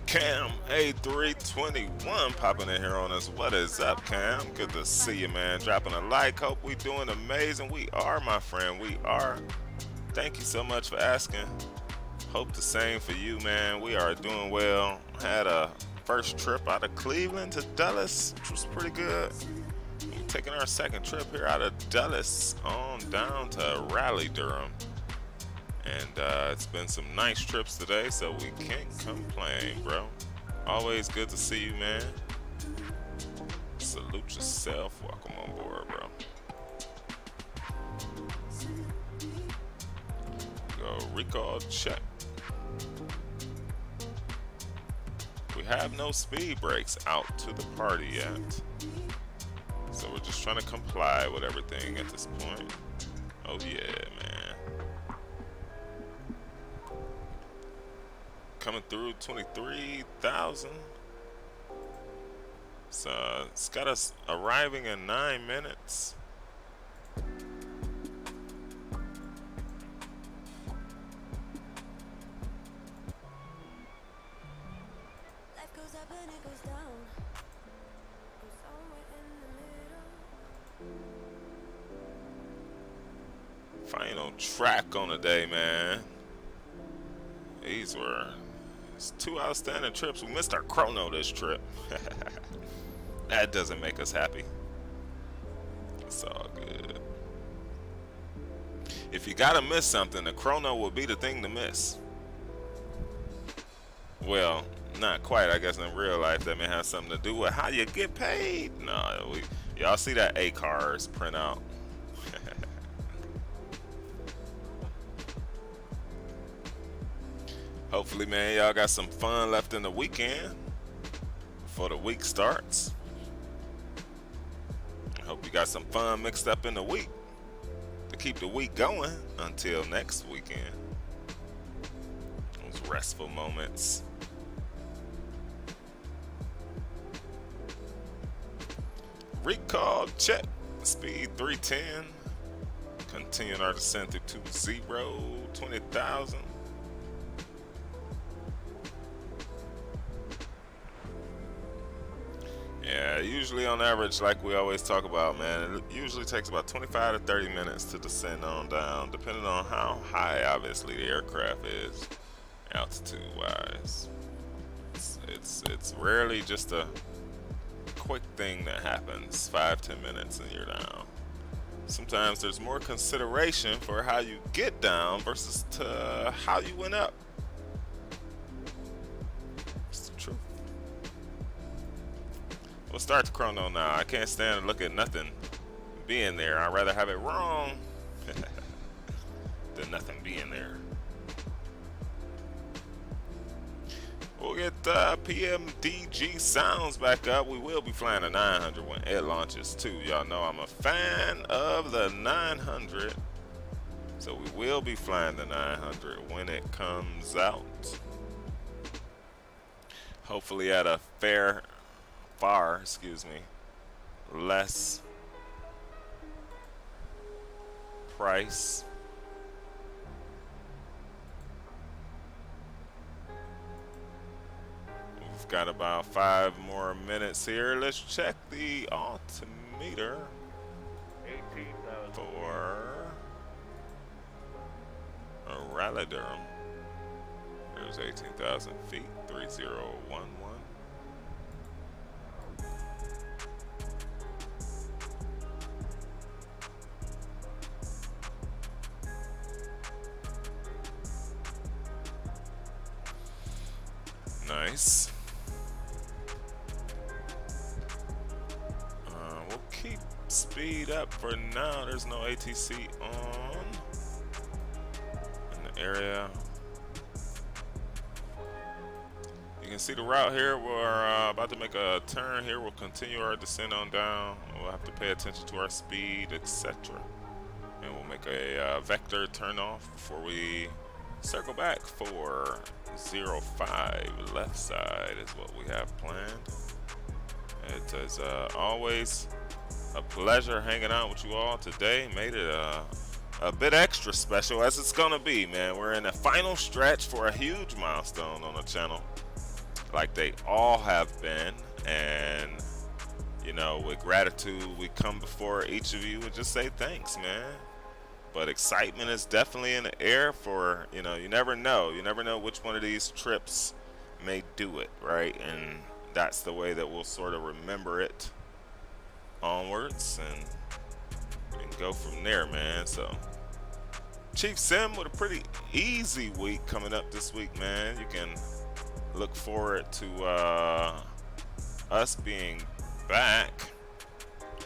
Cam A321 popping in here on us. What is up, Cam? Good to see you, man. Dropping a like. Hope we doing amazing. We are, my friend. We are. Thank you so much for asking. Hope the same for you, man. We are doing well. Had a first trip out of Cleveland to Dallas, which was pretty good. We're taking our second trip here out of Dallas on down to Raleigh-Durham. And it's been some nice trips today, so we can't complain, bro. Always good to see you, man. Salute yourself. Welcome on board, bro. Go recall check. We have no speed brakes out to the party yet. So we're just trying to comply with everything at this point. Oh yeah, man. Coming through 23,000. So it's got us arriving in 9 minutes. Life goes up and it goes down. I'm somewhere in the middle. Final track on the day, man. These were two outstanding trips. We missed our chrono this trip. That doesn't make us happy. It's all good. If you gotta miss something, the chrono will be the thing to miss. Well, not quite. I guess in real life that may have something to do with how you get paid. No, y'all see that ACARS printout? Hopefully, man, y'all got some fun left in the weekend before the week starts. I hope you got some fun mixed up in the week to keep the week going until next weekend. Those restful moments. Recall check. Speed 310. Continuing our descent through 20,000. Yeah, usually on average, like we always talk about, man, it usually takes about 25 to 30 minutes to descend on down, depending on how high, obviously, the aircraft is, altitude-wise. It's rarely just a quick thing that happens, 5-10 minutes and you're down. Sometimes there's more consideration for how you get down versus to how you went up. It's the truth. We'll start the chrono now. I can't stand to look at nothing being there. I'd rather have it wrong than nothing being there. We'll get PMDG sounds back up. We will be flying the 900 when it launches too. Y'all know I'm a fan of the 900. So we will be flying the 900 when it comes out. Hopefully at a far less price. We've got about 5 more minutes here. Let's check the altimeter for a Rally Durham. There's 18,000 feet, 3011. Nice. We'll keep speed up for now. There's no ATC on in the area. You can see the route here. We're about to make a turn here. We'll continue our descent on down. We'll have to pay attention to our speed, etc. And we'll make a vector turn off before we circle back for 05 left side is what we have planned. It is always a pleasure hanging out with you all today. Made it a bit extra special as it's gonna be, man. We're in the final stretch for a huge milestone on the channel, like they all have been. And you know, with gratitude, we come before each of you and just say thanks, man. But excitement is definitely in the air for, you know, you never know which one of these trips may do it, right? And that's the way that we'll sort of remember it onwards and go from there, man. So Chief Sim with a pretty easy week coming up this week, man. You can look forward to us being back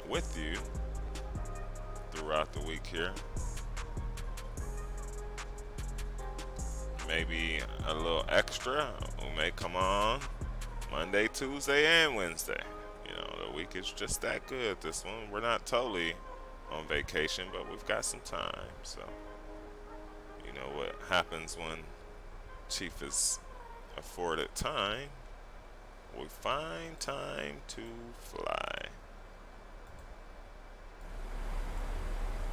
with you throughout the week here. Maybe a little extra. We may come on Monday, Tuesday, and Wednesday. You know, the week is just that good. This one, we're not totally on vacation, but we've got some time. So, you know what happens when Chief is afforded time? We find time to fly.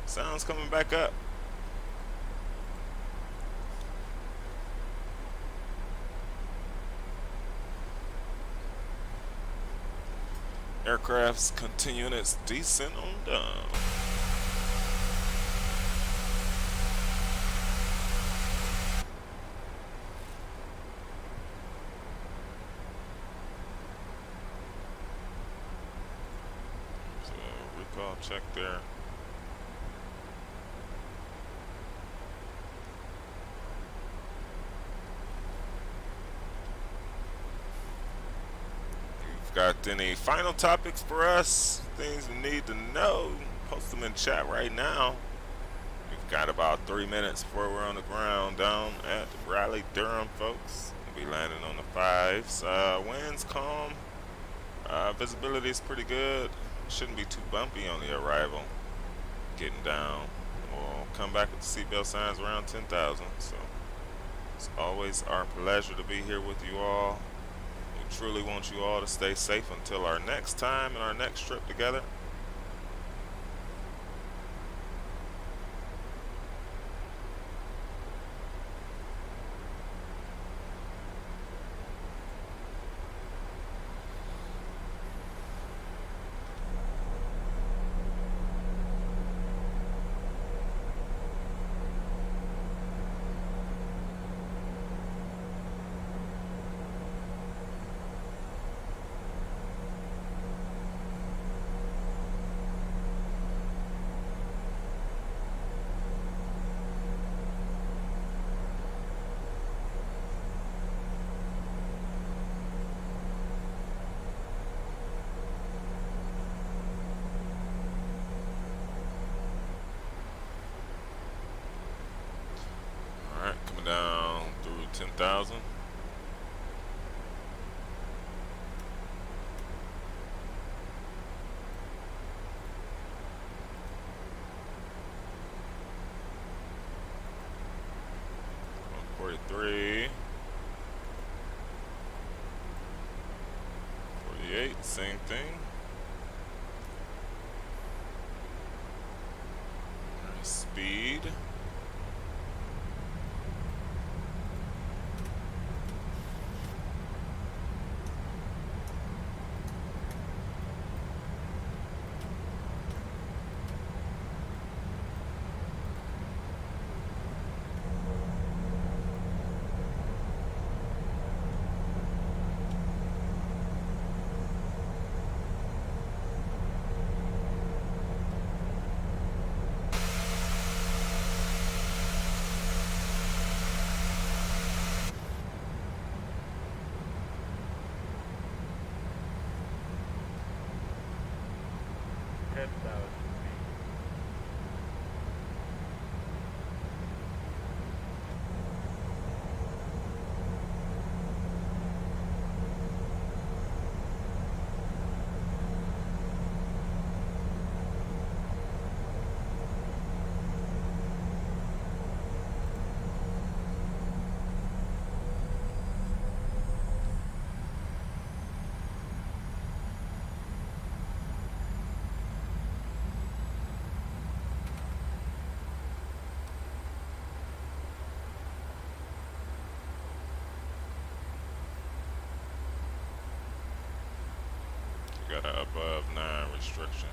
Sounds coming back up. Aircraft's continuing its descent on down. So recall check there. Got any final topics for us? Things we need to know? Post them in chat right now. We've got about 3 minutes before we're on the ground down at Rally Durham, folks. We'll be landing on the 5s. Winds calm. Visibility is pretty good. Shouldn't be too bumpy on the arrival. Getting down. We'll come back with the seatbelt signs around 10,000. So it's always our pleasure to be here with you all. Truly want you all to stay safe until our next time and our next trip together. 10,000. $43. 48, same thing. Speed. We got an above 9 restriction.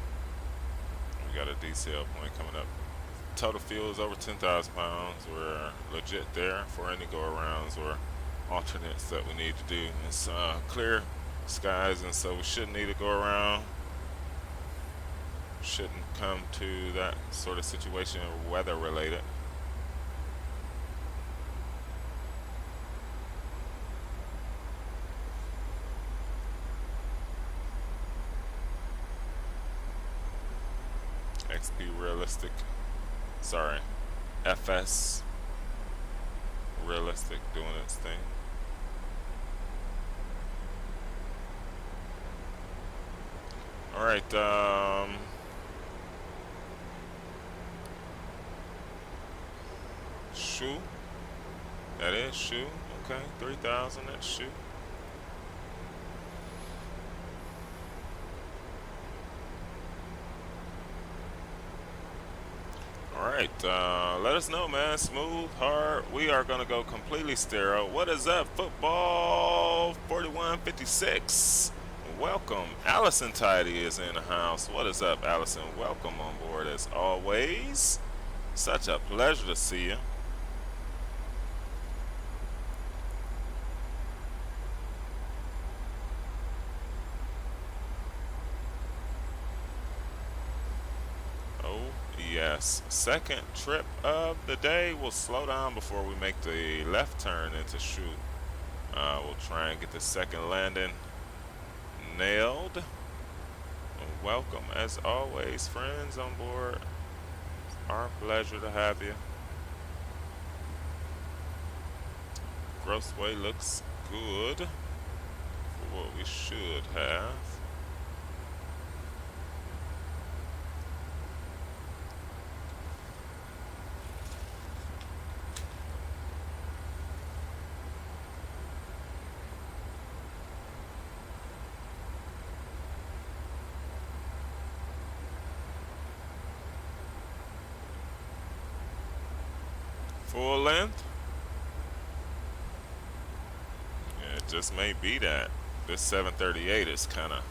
We got a decel point coming up. Total fuel is over 10,000 pounds. We're legit there for any go-arounds or alternates that we need to do. It's clear skies, and so we shouldn't need to go around. Shouldn't come to that sort of situation weather related. XP realistic. Sorry, FS realistic doing its thing. All right. Shoe. That is shoe. Okay, 3,000. That's shoe. Alright, let us know, man. Smooth, hard. We are going to go completely sterile. What is up, football 4156? Welcome. Allison Tidy is in the house. What is up, Allison? Welcome on board as always. Such a pleasure to see you. Yes, second trip of the day. We'll slow down before we make the left turn into shoot. We'll try and get the second landing nailed. Welcome as always, friends on board. It's our pleasure to have you. Gross way looks good for what we should have. Full length? Yeah, it just may be that. This 738 is kind of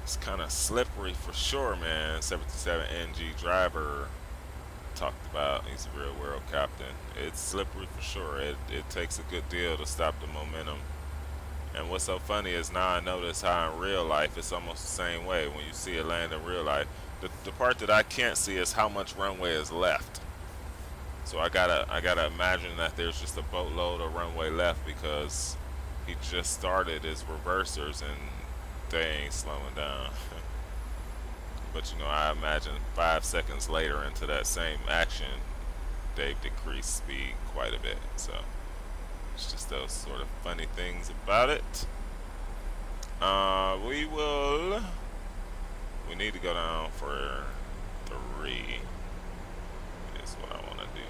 it's kind of slippery for sure, man. 77 NG driver talked about. He's a real world captain. It's slippery for sure. It takes a good deal to stop the momentum. And what's so funny is now I notice how in real life it's almost the same way when you see it land in real life. The part that I can't see is how much runway is left. So I gotta imagine that there's just a boatload of runway left because he just started his reversers and they ain't slowing down. But you know, I imagine 5 seconds later into that same action, they've decreased speed quite a bit. So it's just those sort of funny things about it. We need to go down for 3 is what I want to do.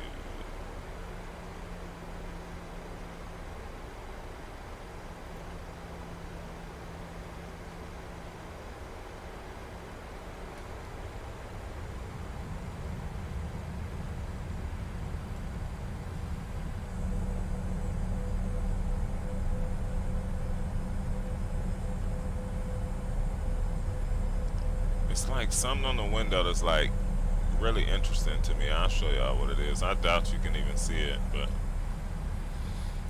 It's like something on the window that's like really interesting to me. I'll show y'all what it is. I doubt you can even see it, but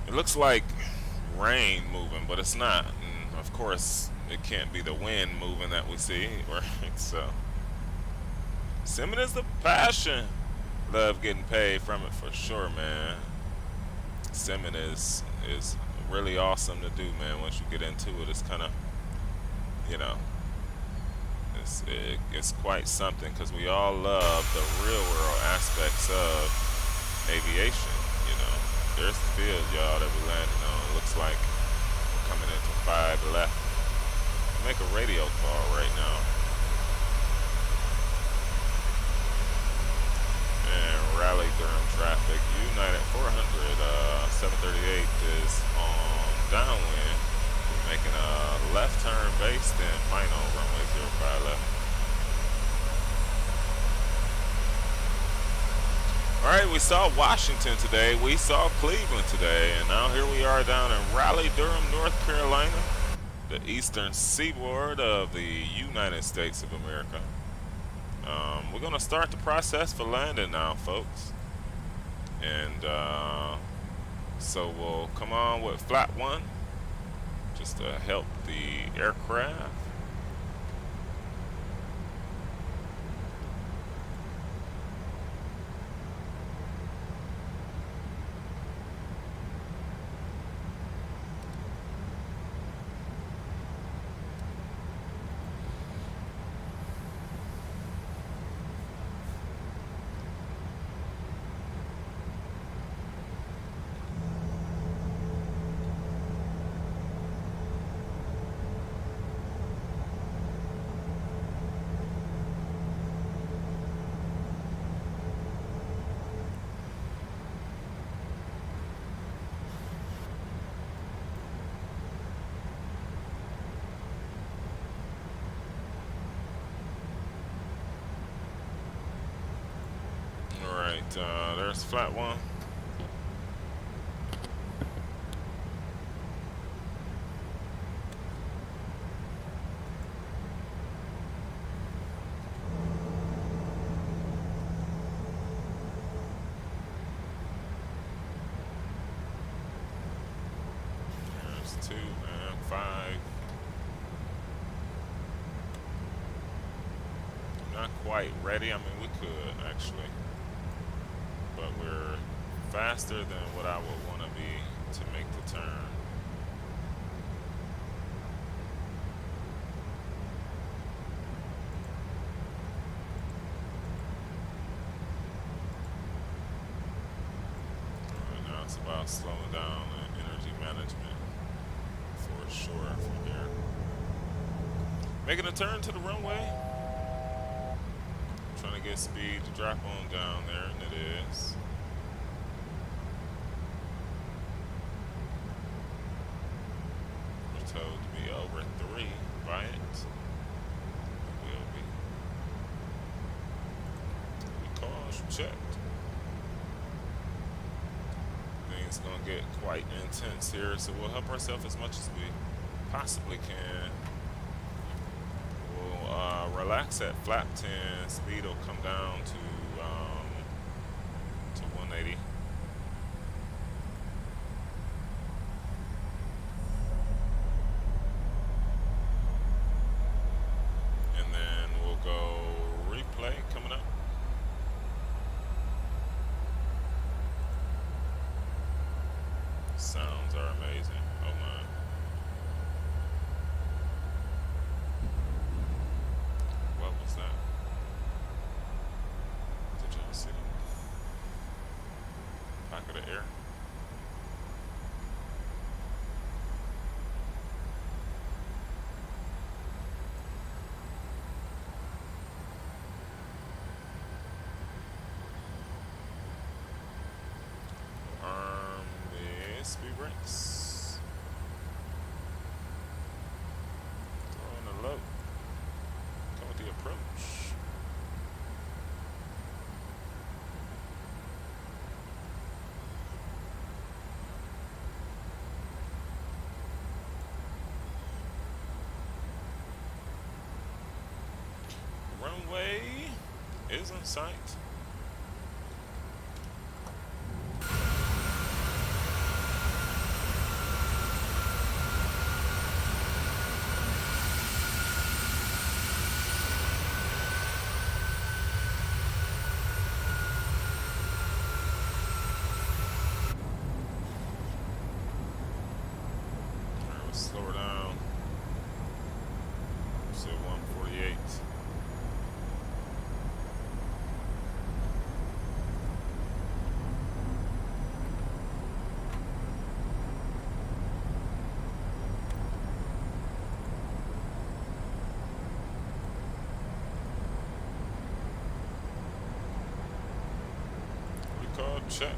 it looks like rain moving, but it's not. And of course, it can't be the wind moving that we see, right? So, simming is the passion. Love getting paid from it for sure, man. Simming is really awesome to do, man. Once you get into it, it's kind of, you know, it's quite something because we all love the real world aspects of aviation. You know, there's the field, y'all, that we landed on. It looks like we're coming into 5 left. Make a radio call right now. And Raleigh Durham traffic. United 400 738 is on downwind. Making a left turn based in final runway 05 left. Alright, we saw Washington today, we saw Cleveland today, and now here we are down in Raleigh, Durham, North Carolina, the eastern seaboard of the United States of America. We're going to start the process for landing now, folks. And so we'll come on with flat 1. Just to help the aircraft. There's flat 1. There's 2 and 5. Not quite ready. I mean, we could actually. But we're faster than what I would want to be to make the turn. Alright, now it's about slowing down and energy management for sure from here. Making a turn to the runway. Trying to get speed to drop on down there, and it is. We're told to be over 3 by it. It will be. Because checked. Things gonna get quite intense here, so we'll help ourselves as much as we possibly can. Relax at flap 10. Speed will come down to 180. And then we'll go replay coming up. Sounds are amazing. Oh my. What was that? Did y'all see that? of air. The speed brakes. Throw on the low. Come with the approach. Runway is in sight. Alright, let's slow her down. So 148. Recall check.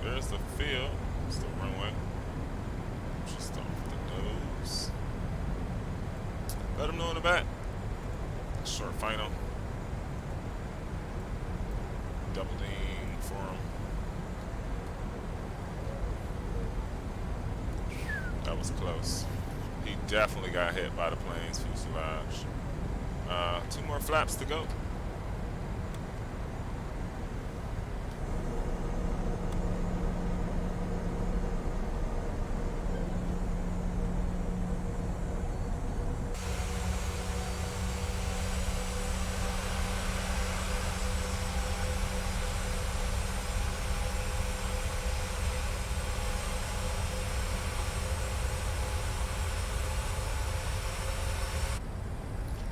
There's the field. It's the runway. Just off the nose. Let them know in the back. Short final. Double ding for him. That was close. He definitely got hit by the plane's fuselage. 2 more flaps to go.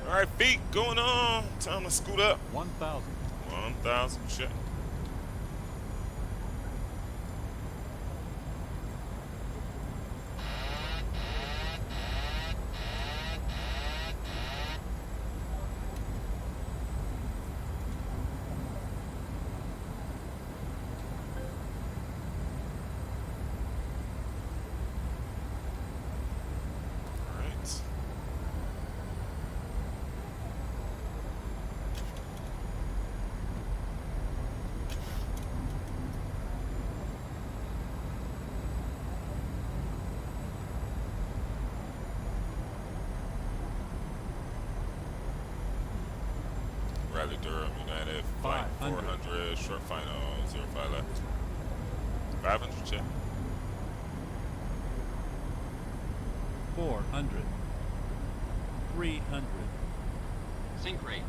All right, feet going on. Time to scoot up. 1,000. 1,000 check. All right. Rally Durham, United, flight 500. 400, short final, 05 left. 500 check. 400. 300. Sync rate.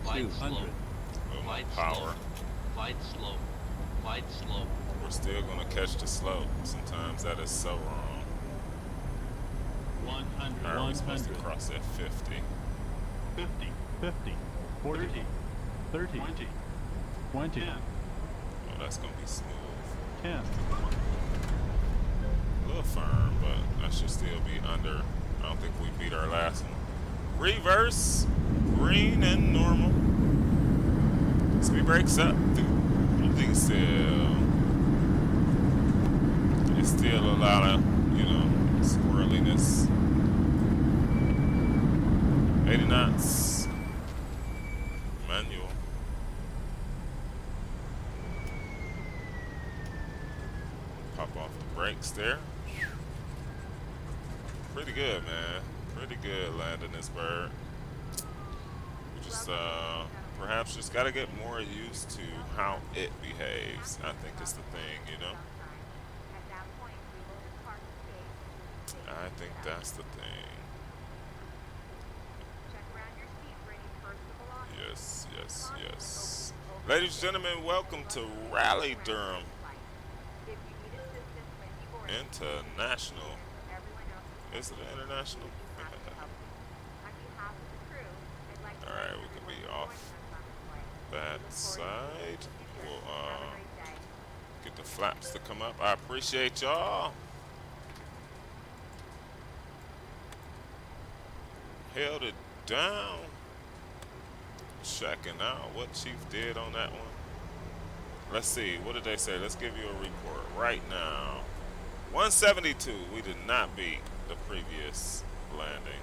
Flight 200. slow. Oh, Flight power. slow. Flight slow. Flight slow. We're still gonna catch the slope. Sometimes that is so wrong. 100. All right, we're supposed to 100. cross at 50. 50. 50. 40. 30. 20. 20. 10. Oh, that's gonna be smooth. 10. A little firm, but that should still be under. I don't think we beat our last one. Reverse, green and normal. Speed brakes up. I think it's still a lot of, squirreliness. 80 knots. Manual. Pop off the brakes there. Pretty good, man. Pretty good landing this bird. We just perhaps just gotta get more used to how it behaves. I think is the thing, At that point, we will depart the gate. I think that's the thing. Check around your seat for any personal belongings. Yes, yes, yes. Ladies and gentlemen, welcome to Rally Durham If you need assistance when deboarding, International. everyone else Is it international? on behalf of the crew, I'd like to Alright, thank we can everyone be for off joining us on this flight. that side. We'll Have a great day. get the flaps to come up. I appreciate y'all. Held it down. Checking out what Chief did on that one. Let's see. What did they say? Let's give you a report right now. 172. We did not beat the previous landing.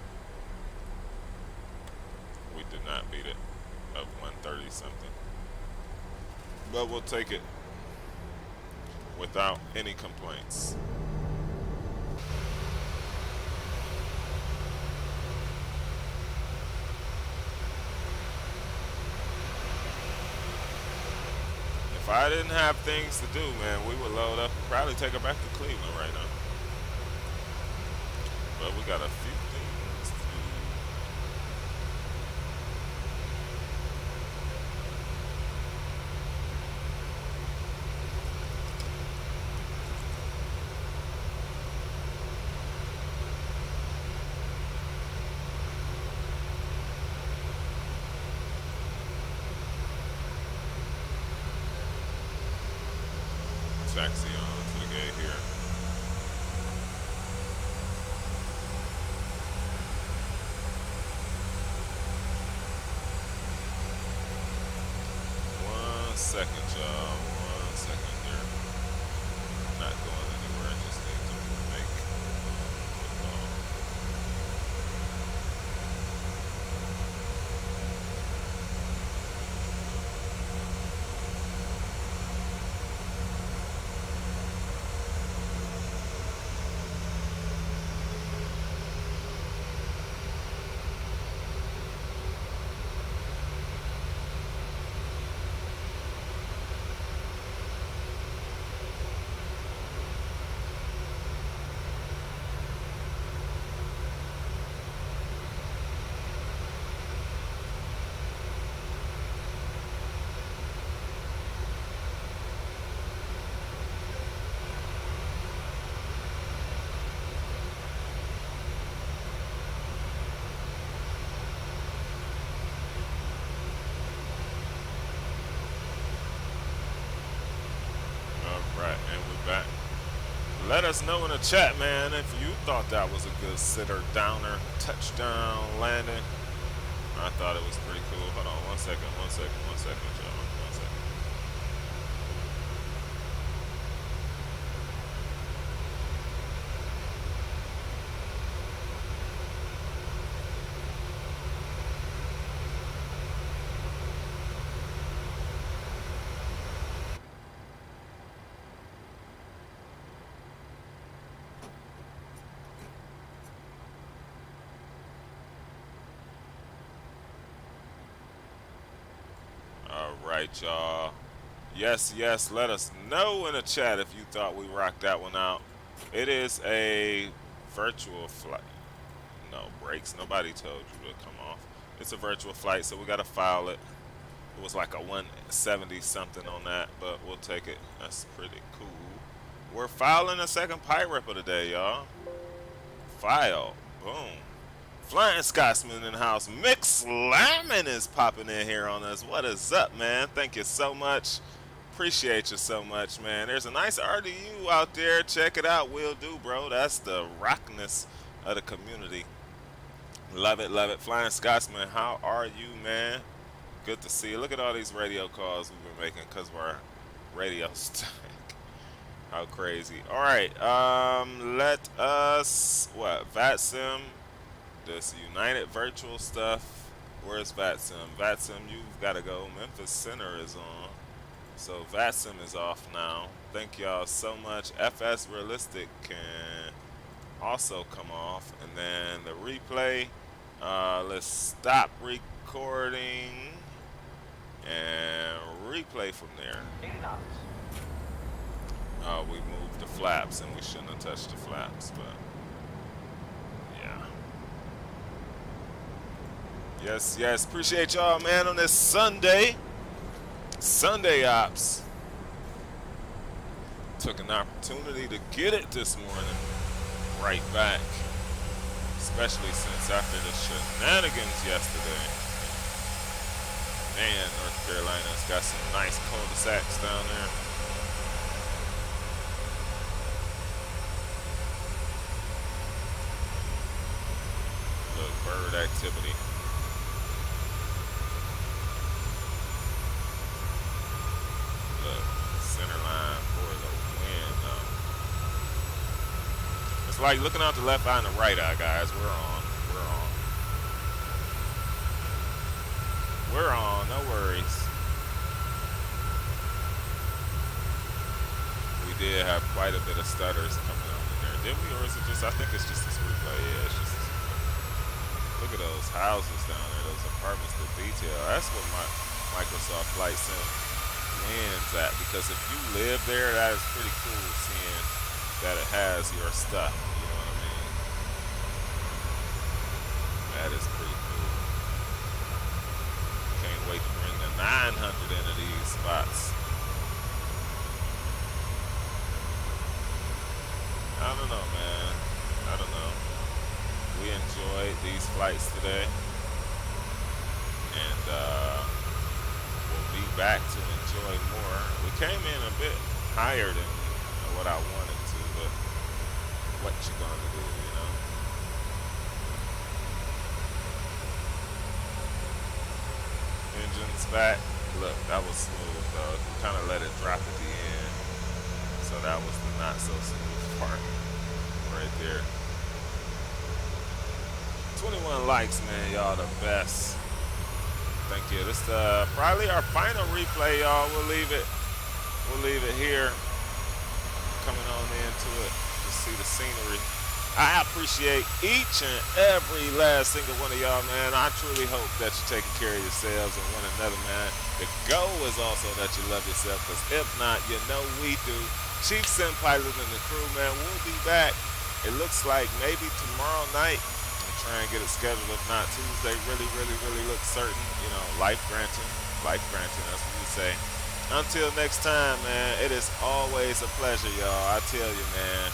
We did not beat it of 130 something. But we'll take it without any complaints. If I didn't have things to do, man, we would load up and probably take her back to Cleveland right now. But we got a few things to do. Taxi on to the gate here. One second, y'all. 1 second here. Not going anywhere. I just need to make a call. Alright, and we're back. Let us know in the chat, man, if you thought that was a good sitter downer touchdown landing. I thought it was pretty cool. Hold on 1 second, y'all. 1 second. Alright, y'all. Yes, let us know in the chat if you thought we rocked that one out. It is a virtual flight. No brakes. Nobody told you to come off. It's a virtual flight, so we got to file it. It was like a 170 something on that, but we'll take it. That's pretty cool. We're filing a second pipe rip of the day, y'all. File. Boom. Flying Scotsman in the house. Mick Slamming is popping in here on us. What is up, man? Thank you so much. Appreciate you so much, man. There's a nice RDU out there. Check it out. Will do, bro. That's the rockness of the community. Love it, love it. Flying Scotsman, how are you, man? Good to see you. Look at all these radio calls we've been making because of our radio stack. How crazy. All right. Let us, VATSIM. This United virtual stuff. Where's VATSIM? VATSIM, you've got to go. Memphis Center is on. So VATSIM is off now. Thank y'all so much. FS Realistic can also come off. And then the replay. Let's stop recording and replay from there. 80 knots. We moved the flaps and we shouldn't have touched the flaps, but yeah. Yes, appreciate y'all, man, on this Sunday ops. Took an opportunity to get it this morning. Right back. Especially since after the shenanigans yesterday. Man, North Carolina's got some nice cul-de-sacs down there. Look, bird activity. Look, center line for the win. It's like looking out the left eye and the right eye, guys. We're on. We're on. We're on. No worries. We did have quite a bit of stutters coming on in there. Did we? Or is it just, I think it's just this replay. Yeah, it's just this replay. Look at those houses down there, those apartments, the detail. That's what my Microsoft Flight Sim wins at, because if you live there, that is pretty cool seeing that it has your stuff. You know what I mean? That is pretty cool. Can't wait to bring the 900 into these spots. I don't know, man. I don't know. We enjoyed these flights today, and we'll be back to enjoy more. We came in a bit higher than what I wanted to, but what you gonna do, you know? Engines back. Look, that was smooth though. Kind of let it drop at the end, so that was the not so smooth part right there. 21 likes, man. Y'all the best. Thank you. This probably our final replay, y'all. We'll leave it here. Coming on into it to see the scenery. I appreciate each and every last single one of y'all, man. I truly hope that you're taking care of yourselves and one another, man. The goal is also that you love yourself, because if not, you know we do. Chief Sim Pilot and the crew, man, we'll be back. It looks like maybe tomorrow night. Try and get it scheduled. If not, Tuesday really looks certain. You know, life granting, that's what we say. Until next time, man, it is always a pleasure, y'all. I tell you, man,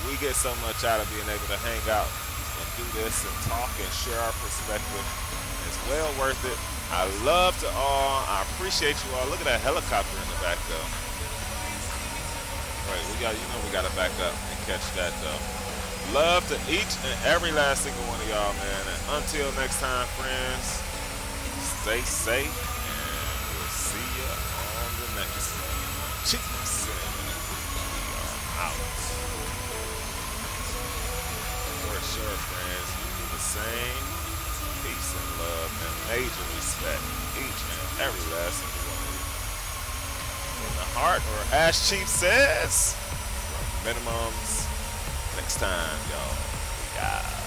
we get so much out of being able to hang out and do this and talk and share our perspective. It's well worth it. I love to all. I appreciate you all. Look at that helicopter in the back, though. Right, we gotta back up and catch that, though. Love to each and every last single one of y'all, man. And until next time, friends, stay safe, and we'll see you on the next one. Chief Sim, we are out. For sure, friends, you do the same. Peace and love and major respect, each and every last single one of you. In the heart, or as Chief says, from minimums. Next time, y'all. We out.